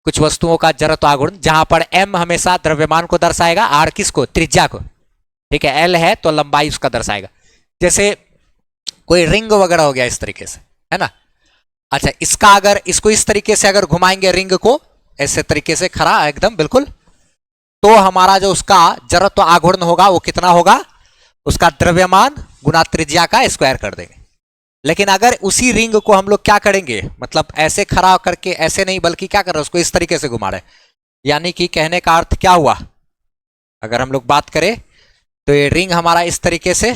Speaker 1: कुछ वस्तुओं का जड़त्व आघूर्ण, जहां पर m हमेशा द्रव्यमान को दर्शाएगा, r किसको, त्रिज्या को, ठीक है, l है तो लंबाई उसका दर्शाएगा। जैसे कोई रिंग वगैरह हो गया इस तरीके से, है ना। अच्छा, इसका अगर इसको इस तरीके से अगर घुमाएंगे रिंग को ऐसे तरीके से खड़ा एकदम बिल्कुल, तो हमारा जो उसका जड़त्व आघूर्ण होगा वो कितना होगा, उसका द्रव्यमान गुना त्रिज्या का स्क्वायर कर देंगे। लेकिन अगर उसी रिंग को हम लोग क्या करेंगे, मतलब ऐसे खड़ा करके, ऐसे नहीं बल्कि क्या कर रहे हैं, उसको इस तरीके से घुमा रहे, यानी कि कहने का अर्थ क्या हुआ, अगर हम लोग बात करें तो ये रिंग हमारा इस तरीके से,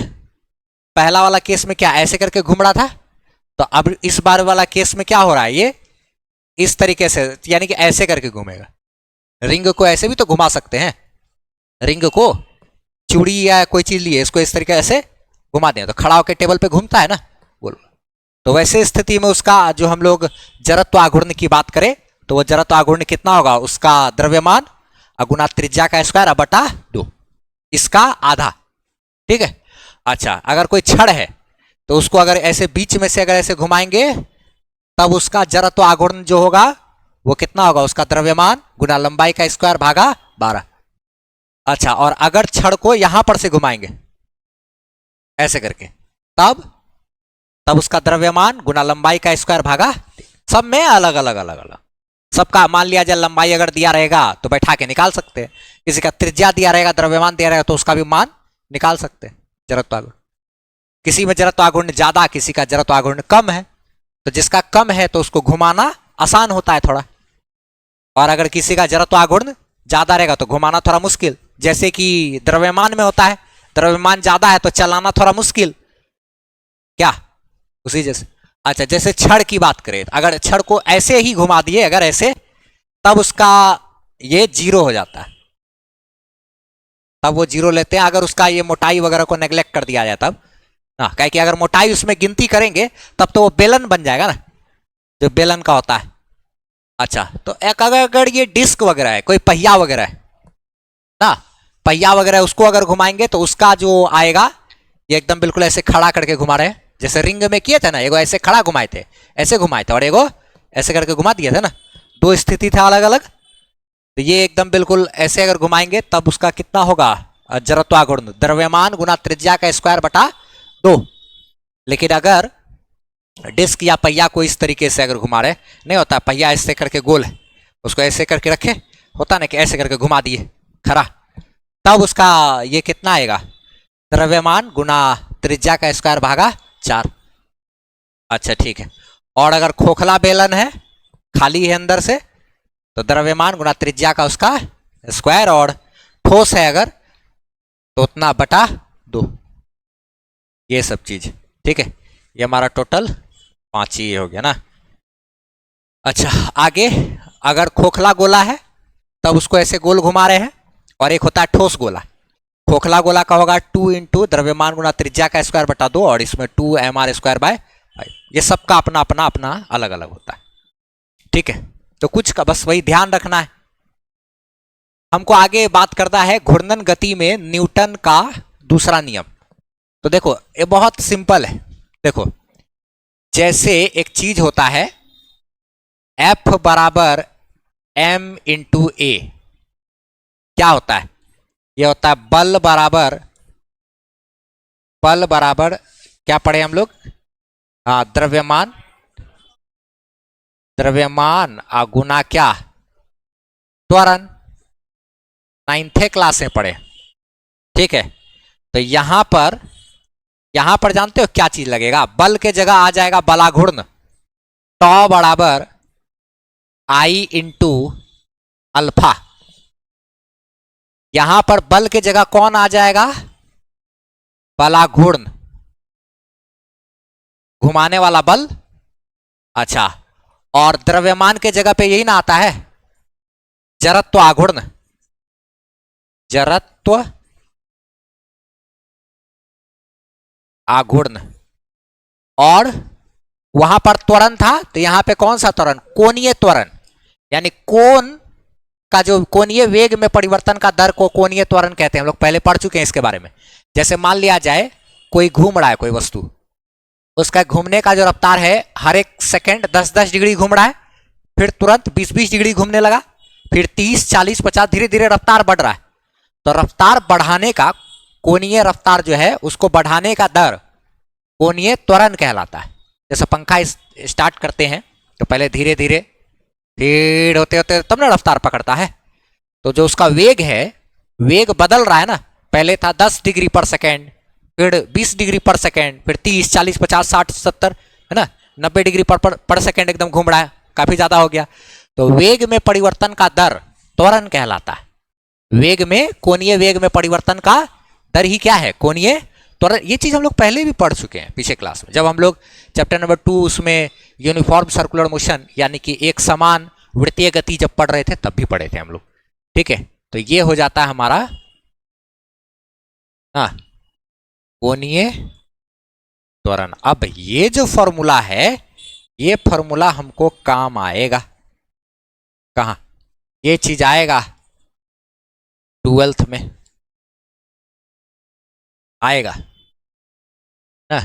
Speaker 1: पहला वाला केस में क्या ऐसे करके घूम रहा था, तो अब इस बार वाला केस में क्या हो रहा है, ये इस तरीके से, यानी कि ऐसे करके घूमेगा। रिंग को ऐसे भी तो घुमा सकते हैं, रिंग को चूड़ी या कोई चीज लिए इसको इस तरीके से घुमा दें तो खड़ा होकर टेबल पे घूमता है ना, बोलो। तो वैसे स्थिति में उसका जो हम लोग जड़त्व आघूर्ण की बात करें तो वो जड़त्व आघूर्ण कितना होगा, उसका द्रव्यमान गुना त्रिज्या का स्क्वायर बटा 2, इसका आधा, ठीक है। अच्छा, अगर कोई छड़ है तो उसको अगर ऐसे बीच में से अगर ऐसे घुमाएंगे तब उसका जड़त्व आघूर्ण जो होगा वो कितना होगा, उसका द्रव्यमान गुना लंबाई का स्क्वायर भागा 12। अच्छा, और अगर छड़ को यहां पर से घुमाएंगे ऐसे करके तब उसका द्रव्यमान गुना लंबाई का स्क्वायर भागा, सब में अलग अलग अलग अलग, सबका मान लिया जाए लंबाई अगर दिया रहेगा तो बैठा के निकाल सकते हैं, किसी का त्रिज्या दिया रहेगा, द्रव्यमान दिया रहेगा तो उसका भी मान निकाल सकते हैं, जड़त्व आघूर्ण। किसी में जड़त्व आघूर्ण ज्यादा, किसी का जड़त्व आघूर्ण कम है, तो जिसका कम है तो उसको घुमाना आसान होता है थोड़ा, और अगर किसी का जड़त्व आघूर्ण ज्यादा रहेगा तो घुमाना थोड़ा मुश्किल। जैसे कि द्रव्यमान में होता है, द्रव्यमान ज्यादा है तो चलाना थोड़ा मुश्किल, क्या उसी जैसे। अच्छा, जैसे छड़ की बात करें, अगर छड़ को ऐसे ही घुमा दिए अगर ऐसे, तब उसका ये 0 हो जाता है, तब वो 0 लेते हैं। अगर उसका ये मोटाई वगैरह को नेग्लेक्ट कर दिया जाए तब ना, क्या कि अगर मोटाई उसमें गिनती करेंगे तब तो वो बेलन बन जाएगा ना, जो बेलन का होता है। अच्छा, तो एक अगर ये डिस्क वगैरह है, कोई पहिया वगैरह है ना, पहिया वगैरह उसको अगर घुमाएंगे तो उसका जो आएगा ये एकदम बिल्कुल ऐसे खड़ा करके घुमा रहे हैं, जैसे रिंग में किए थे ना, एगो ऐसे खड़ा घुमाए थे, ऐसे घुमाए थे, और एगो ऐसे करके घुमा दिया था ना, दो स्थिति था अलग अलग। तो ये एकदम बिल्कुल ऐसे अगर घुमाएंगे तब उसका कितना होगा, जड़त्व आघूर्ण द्रव्यमान गुना त्रिज्या का स्क्वायर बटा 2। लेकिन अगर डिस्क या पहिया को इस तरीके से अगर घुमा रहे, नहीं होता पहिया ऐसे करके गोल है, उसको ऐसे करके रखे, होता ना कि ऐसे करके घुमा दिए खरा, तब उसका ये कितना आएगा, द्रव्यमान गुना त्रिज्या का स्क्वायर भागा 4। अच्छा ठीक है, और अगर खोखला बेलन है, खाली है अंदर से, तो द्रव्यमान गुना त्रिज्या का उसका स्क्वायर, और ठोस है अगर तो उतना बटा 2, ये सब चीज, ठीक है। ये हमारा टोटल 5 ही हो गया ना। अच्छा, आगे अगर खोखला गोला है तब उसको ऐसे गोल घुमा रहे हैं, और एक होता है ठोस गोला। खोखला गोला का होगा 2 इंटू द्रव्यमान गुना त्रिज्या का स्क्वायर बटा 2, और इसमें 2 mr स्क्वायर बाय 5। ये सबका अपना अपना अपना अलग अलग होता है, ठीक है। तो कुछ का बस वही ध्यान रखना है। हमको आगे बात करना है घूर्णन गति में न्यूटन का दूसरा नियम। तो देखो ये बहुत सिंपल है, देखो जैसे एक चीज होता है F बराबर m इंटू ए, क्या होता है, ये होता है बल बराबर क्या पढ़े हम लोग, हाँ द्रव्यमान गुना क्या, त्वरण, 9th क्लास में पढ़े, ठीक है। तो यहां पर जानते हो क्या चीज लगेगा, बल के जगह आ जाएगा बलाघूर्ण, टॉ बराबर आई इंटू अल्फा। यहां पर बल के जगह कौन आ जाएगा, बलाघूर्ण, घुमाने वाला बल। अच्छा, और द्रव्यमान के जगह पे यही ना आता है जड़त्व आघूर्ण, जड़त्व आघूर्ण, और वहां पर त्वरण था, तो यहां पे कौन सा त्वरण, कोणीय त्वरण, यानी कोण का जो कोणीय वेग में परिवर्तन का दर को कोणीय त्वरण कहते हैं, हम लोग पहले पढ़ चुके हैं इसके बारे में। जैसे मान लिया जाए कोई घूम रहा है, कोई वस्तु, उसका घूमने का जो रफ्तार है हर एक सेकंड 10-10 डिग्री घूम रहा है, फिर तुरंत 20-20 डिग्री घूमने लगा, फिर 30, 40, 50, धीरे धीरे रफ्तार बढ़ रहा है। तो रफ्तार बढ़ाने का, कोणीय रफ्तार जो है उसको बढ़ाने का दर कोणीय त्वरण कहलाता है। जैसे पंखा स्टार्ट करते हैं तो पहले धीरे धीरे, फिर होते होते तब ना रफ्तार पकड़ता है। तो जो उसका वेग है, वेग बदल रहा है ना, पहले था 10 डिग्री पर सेकेंड, फिर 20 डिग्री पर सेकेंड, फिर 30, 40, 50, 60, 70, है ना, 90 डिग्री पर सेकेंड एकदम घूम रहा है, काफी ज्यादा हो गया। तो वेग में परिवर्तन का दर त्वरण कहलाता है। वेग में, कोणीय वेग में परिवर्तन का दर ही क्या है? कोणीय त्वरण। ये चीज हम लोग पहले भी पढ़ चुके हैं पिछले क्लास में, जब हम लोग चैप्टर नंबर 2 उसमें यूनिफॉर्म सर्कुलर मोशन यानी कि एक समान वृत्तीय गति जब पढ़ रहे थे तब भी पढ़े थे हम लोग। ठीक है, तो ये हो जाता है हमारा कोणीय त्वरण। अब ये जो फॉर्मूला है, ये फॉर्मूला हमको काम आएगा कहां? ये चीज आएगा 12th में आएगा ना,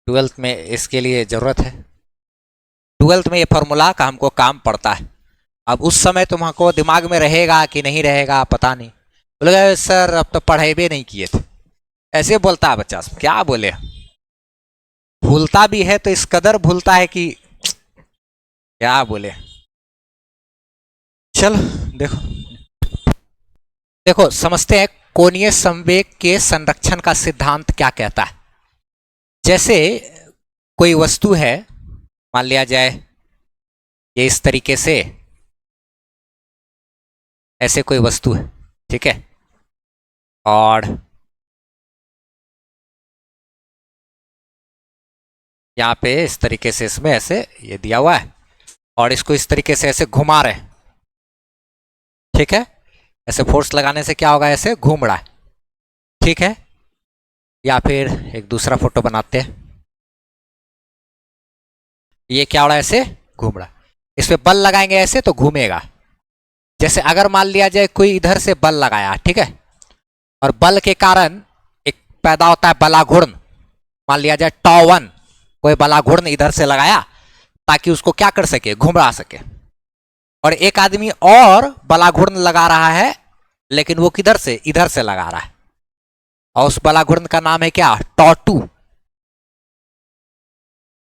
Speaker 1: 12th में इसके लिए जरूरत है। 12th में ये फॉर्मूला का हमको काम पड़ता है। अब उस समय तुमको दिमाग में रहेगा कि नहीं रहेगा पता नहीं। बोले सर अब तो पढ़ाई भी नहीं किए थे, ऐसे बोलता है बच्चा। क्या बोले, भूलता भी है तो इस कदर भूलता है कि क्या बोले। चलो देखो देखो समझते हैं कोणीय संवेग के संरक्षण का सिद्धांत क्या कहता है। जैसे कोई वस्तु है, मान लिया जाए ये इस तरीके से, ऐसे कोई वस्तु है, ठीक है, और यहां पे इस तरीके से इसमें ऐसे ये दिया हुआ है और इसको इस तरीके से ऐसे घुमा रहे हैं, ठीक है, ऐसे फोर्स लगाने से क्या होगा, ऐसे घूम रहा है, ठीक है। या फिर एक दूसरा फोटो बनाते हैं, ये क्या हो रहा है, ऐसे घूम रहा है, इस पे बल लगाएंगे ऐसे तो घूमेगा। जैसे अगर मान लिया जाए कोई इधर से बल लगाया, ठीक है, और बल के कारण एक पैदा होता है बलाघूर्ण, मान लिया जाए τ1, कोई बलाघूर्ण इधर से लगाया ताकि उसको क्या कर सके, घुमा सके। और एक आदमी और बलाघूर्ण लगा रहा है, लेकिन वो किधर से, इधर से लगा रहा है, और उस बलाघूर्ण का नाम है क्या, τ2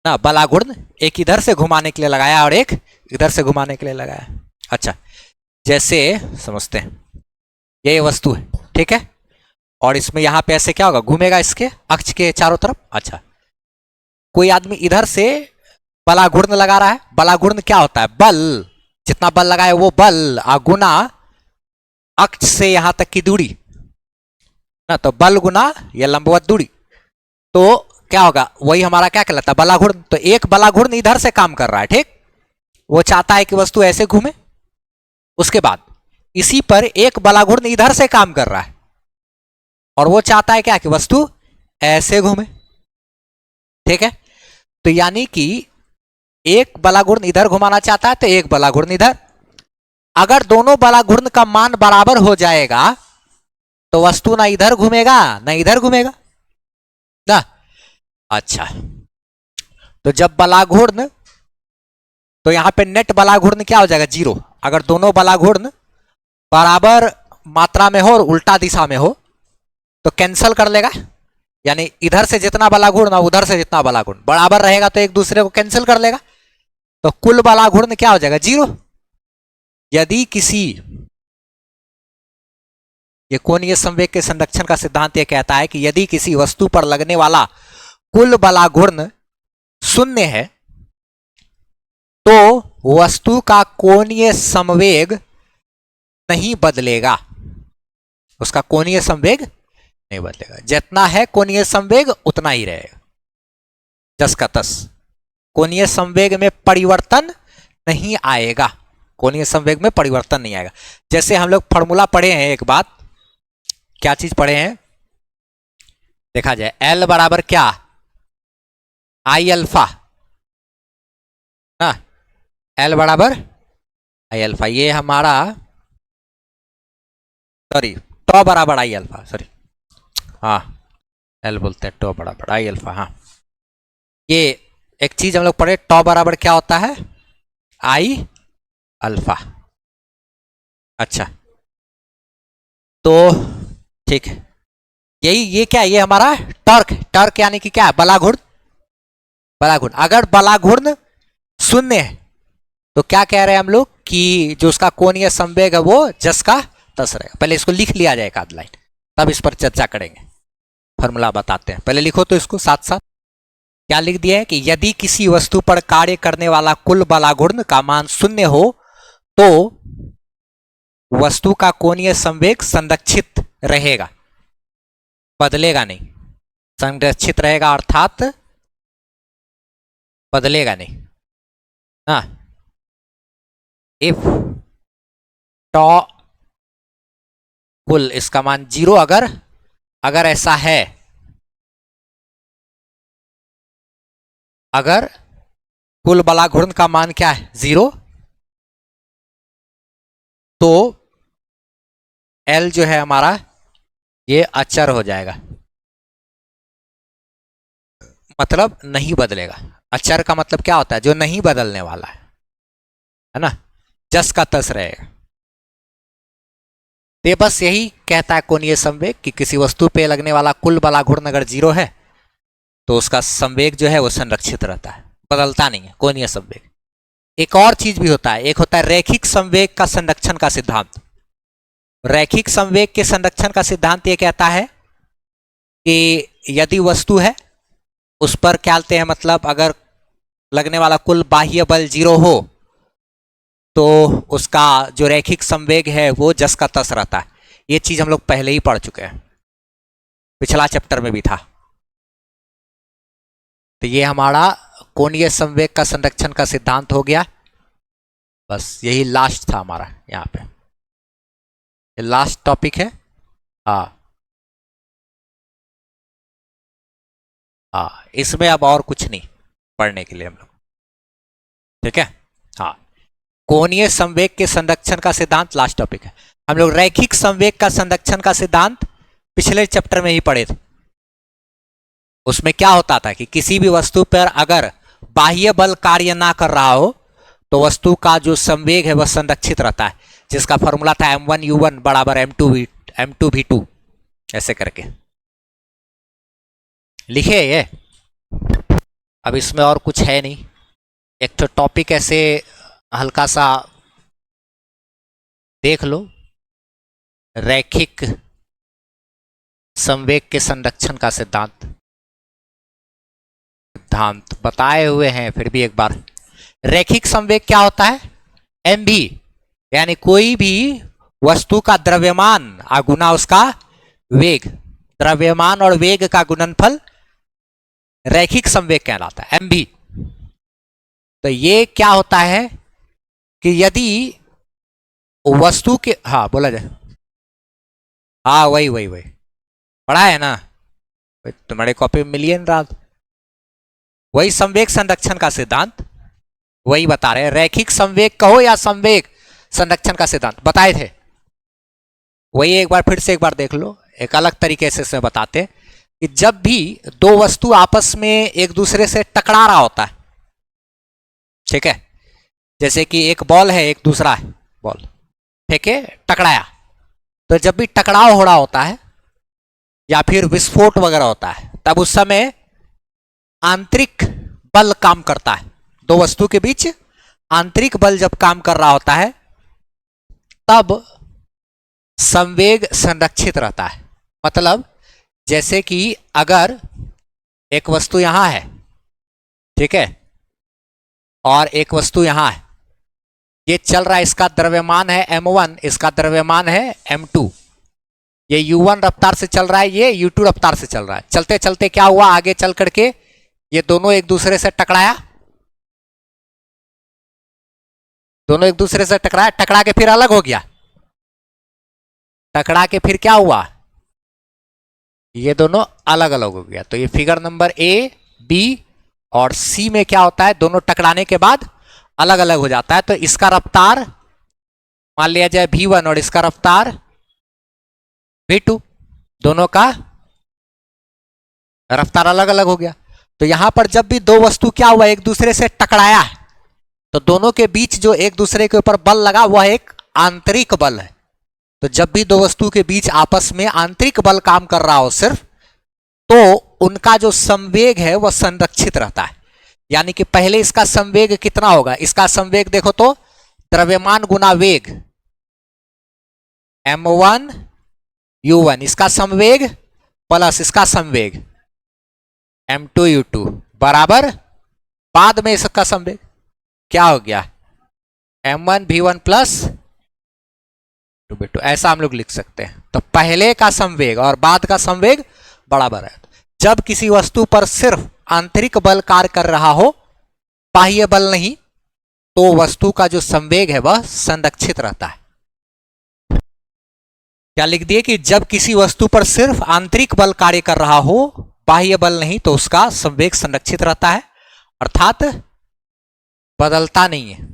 Speaker 1: ना। बलाघूर्ण एक इधर से घुमाने के लिए लगाया और एक इधर से घुमाने के लिए लगाया। अच्छा, जैसे समझते हैं ये वस्तु है, ठीक है, और इसमें यहां पे ऐसे क्या होगा, घूमेगा इसके अक्ष के चारों तरफ। अच्छा, कोई आदमी इधर से बलाघूर्ण लगा रहा है, बलाघूर्ण क्या होता है, बल, जितना बल लगाए वो बल गुना अक्ष से यहां तक की दूरी ना, तो बल गुना या लंबवत दूरी, तो क्या होगा, वही हमारा क्या कहलाता है, बलाघूर्ण। तो एक बलाघूर्ण इधर से काम कर रहा है, ठीक, वो चाहता है कि वस्तु ऐसे घूमे। उसके बाद इसी पर एक बलाघूर्ण इधर से काम कर रहा है और वो चाहता है क्या, कि वस्तु ऐसे घूमे, ठीक है। तो यानी कि एक बलाघूर्ण इधर घुमाना चाहता है तो एक बलाघूर्ण इधर। अगर दोनों बलाघूर्ण का मान बराबर हो जाएगा तो वस्तु ना इधर घूमेगा ना इधर घूमेगा ना। अच्छा, तो जब बलाघूर्ण, तो यहां पे नेट बलाघूर्ण क्या हो जाएगा, 0। अगर दोनों बलाघूर्ण बराबर मात्रा में हो और उल्टा दिशा में हो तो कैंसल कर लेगा, यानी इधर से जितना बलाघूर्ण और उधर से जितना बलाघूर्ण बराबर रहेगा तो एक दूसरे को कैंसिल कर लेगा, तो कुल बलाघूर्ण क्या हो जाएगा, 0। यदि किसी, ये कोणीय संवेग के संरक्षण का सिद्धांत यह कहता है कि यदि किसी वस्तु पर लगने वाला कुल बलाघूर्ण 0 है तो वस्तु का कोणीय संवेग नहीं बदलेगा, उसका कोणीय संवेग नहीं बदलेगा, जितना है कोणीय संवेग उतना ही रहेगा, 10 का 10। कोणीय संवेग में परिवर्तन नहीं आएगा, कोणीय संवेग में परिवर्तन नहीं आएगा। जैसे हम लोग फॉर्मूला पढ़े हैं, एक बात, क्या चीज पढ़े हैं, देखा जाए, L बराबर क्या, आई अल्फा ना, L बराबर आई अल्फा, ये हमारा, सॉरी, टॉ बराबर आई अल्फा, सॉरी, हाँ L बोलते हैं, टॉ बराबर आई अल्फा। हाँ, ये एक चीज हम लोग पढ़े, टॉ बराबर क्या होता है, आई अल्फा। अच्छा, तो ठीक है, यही ये क्या है? ये हमारा टॉर्क। टॉर्क यानी कि क्या है? बलाघूर्ण। बलाघूर्ण, अगर बलाघूर्ण शून्य है तो क्या कह रहे हैं हम लोग कि जो उसका कोणीय संवेग है वो जस का तस रहेगा। पहले इसको लिख लिया जाए एक आध लाइन, तब इस पर चर्चा करेंगे। फॉर्मूला बताते हैं, पहले लिखो तो इसको साथ साथ। क्या लिख दिया है कि यदि किसी वस्तु पर कार्य करने वाला कुल बलाघूर्ण का मान शून्य हो तो वस्तु का कोणीय संवेग संरक्षित रहेगा, बदलेगा नहीं। संरक्षित रहेगा अर्थात बदलेगा नहीं। हाँ, इफ टॉ कुल इसका मान 0, अगर ऐसा है, अगर कुल बलाघूर्ण का मान क्या है? 0, तो L जो है हमारा ये अचर हो जाएगा, मतलब नहीं बदलेगा। अचर का मतलब क्या होता है? जो नहीं बदलने वाला है ना, जस का तस रहेगा। ये बस यही कहता है कोणीय संवेग कि किसी वस्तु पे लगने वाला कुल बलाघूर्ण अगर 0 है तो उसका संवेग जो है वो संरक्षित रहता है, बदलता नहीं है कोणीय संवेग। एक और चीज भी होता है, एक होता है रैखिक संवेग का संरक्षण का सिद्धांत। रैखिक संवेग के संरक्षण का सिद्धांत ये कहता है कि यदि वस्तु है उस पर क्या कहते हैं, मतलब अगर लगने वाला कुल बाह्य बल 0 हो तो उसका जो रैखिक संवेग है वो जस का तस रहता है। ये चीज हम लोग पहले ही पढ़ चुके हैं, पिछला चैप्टर में भी था। तो ये हमारा कोणीय संवेग का संरक्षण का सिद्धांत हो गया। बस यही लास्ट था हमारा, यहाँ पे ये लास्ट टॉपिक है। हाँ हाँ, इसमें अब और कुछ नहीं पढ़ने के लिए हम लोग, ठीक है। हाँ, कोणीय संवेग के संरक्षण का सिद्धांत लास्ट टॉपिक है। हम लोग रैखिक संवेग का संरक्षण का सिद्धांत पिछले चैप्टर में ही पढ़े थे। उसमें क्या होता था कि किसी भी वस्तु पर अगर बाह्य बल कार्य ना कर रहा हो तो वस्तु का जो संवेग है वह संरक्षित रहता है, जिसका फॉर्मूला था m1u1 बराबर m2v2 ऐसे करके लिखे ये। अब इसमें और कुछ है नहीं, एक तो टॉपिक ऐसे हल्का सा देख लो, रैखिक संवेग के संरक्षण का सिद्धांत बताए हुए हैं, फिर भी एक बार। रैखिक संवेग क्या होता है? mv यानी कोई भी वस्तु का द्रव्यमान गुना उसका वेग, द्रव्यमान और वेग का गुणनफल रैखिक संवेग कहलाता है, mv। तो ये क्या होता है कि यदि वस्तु के, हाँ बोला जाए, हाँ वही वही वही पढ़ा है ना, तुम्हारे कॉपी में मिलिए रात, वही संवेग संरक्षण का सिद्धांत वही बता रहे हैं। रैखिक संवेग कहो या संवेग संरक्षण का सिद्धांत बताए थे, वही एक बार फिर से एक बार देख लो, एक अलग तरीके से इसमें बताते कि जब भी दो वस्तु आपस में एक दूसरे से टकरा रहा होता है, ठीक है, जैसे कि एक बॉल है एक दूसरा है, बॉल फेंके टकराया, तो जब भी टकराव हो रहा होता है या फिर विस्फोट वगैरह होता है तब उस समय आंतरिक बल काम करता है। दो वस्तु के बीच आंतरिक बल जब काम कर रहा होता है तब संवेग संरक्षित रहता है। मतलब जैसे कि अगर एक वस्तु यहां है, ठीक है, और एक वस्तु यहां है, ये चल रहा है, इसका द्रव्यमान है m1, इसका द्रव्यमान है m2, ये u1 रफ्तार से चल रहा है, ये u2 रफ्तार से चल रहा है। चलते चलते क्या हुआ, आगे चल करके ये दोनों एक दूसरे से टकराया, दोनों एक दूसरे से टकराया, टकरा के फिर अलग हो गया, टकरा के फिर क्या हुआ, ये दोनों अलग अलग हो गया। तो ये फिगर नंबर ए, बी और सी में क्या होता है, दोनों टकराने के बाद अलग अलग हो जाता है। तो इसका रफ्तार मान लिया जाए v1 और इसका रफ्तार v2, दोनों का रफ्तार अलग अलग हो गया। तो यहां पर जब भी दो वस्तु क्या हुआ, एक दूसरे से टकराया, तो दोनों के बीच जो एक दूसरे के ऊपर बल लगा वह एक आंतरिक बल है। तो जब भी दो वस्तु के बीच आपस में आंतरिक बल काम कर रहा हो सिर्फ, तो उनका जो संवेग है वह संरक्षित रहता है। यानी कि पहले इसका संवेग कितना होगा, इसका संवेग देखो तो द्रव्यमान गुना वेग m1 u1, इसका संवेग प्लस इसका संवेग m2 u2 बराबर, बाद में इसका संवेग क्या हो गया m1 v1 प्लस v2, ऐसा हम लोग लिख सकते हैं। तो पहले का संवेग और बाद का संवेग बराबर है। जब किसी वस्तु पर सिर्फ आंतरिक बल कार्य कर रहा हो, बाह्य बल नहीं, तो वस्तु का जो संवेग है वह संरक्षित रहता है। क्या लिख दिए कि जब किसी वस्तु पर सिर्फ आंतरिक बल कार्य कर रहा हो, बाह्य बल नहीं, तो उसका संवेग संरक्षित रहता है, अर्थात बदलता नहीं है,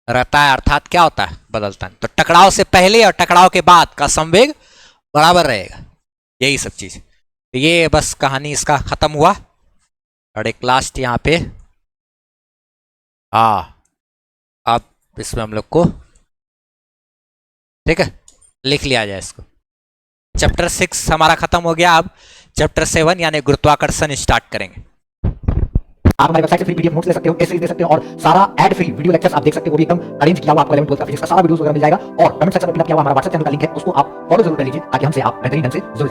Speaker 1: रहता है, अर्थात क्या होता है, बदलता नहीं। तो टकराव से पहले और टकराव के बाद का संवेग बराबर रहेगा, यही सब चीज। तो ये बस कहानी इसका खत्म हुआ। और एक लास्ट यहां पे अब इसमें हम लोग को ठीक है लिख लिया जाए इसको। चैप्टर 6 हमारा खत्म हो गया। अब चैप्टर 7 यानी गुरुत्वाकर्षण स्टार्ट करेंगे।
Speaker 2: आप हमारी वेबसाइट से फ्री पीडीएफ नोट्स ले सकते हो, एसेज दे सकते हो और सारा एड फ्री वीडियो लेक्चर्स आप देख सकते हो, वो भी एकदम अरेंज किया हुआ आपको 11 12 का फिजिक्स का सारा वीडियोस वगैरह मिल जाएगा। और कमेंट सेक्शन में पिन अप किया हुआ हमारा व्हाट्सएप चैनल का लिंक है, उसको आप फॉलो जरूर कर लीजिए ताकि हमसे आप बेहतरीन ढंग से जुड़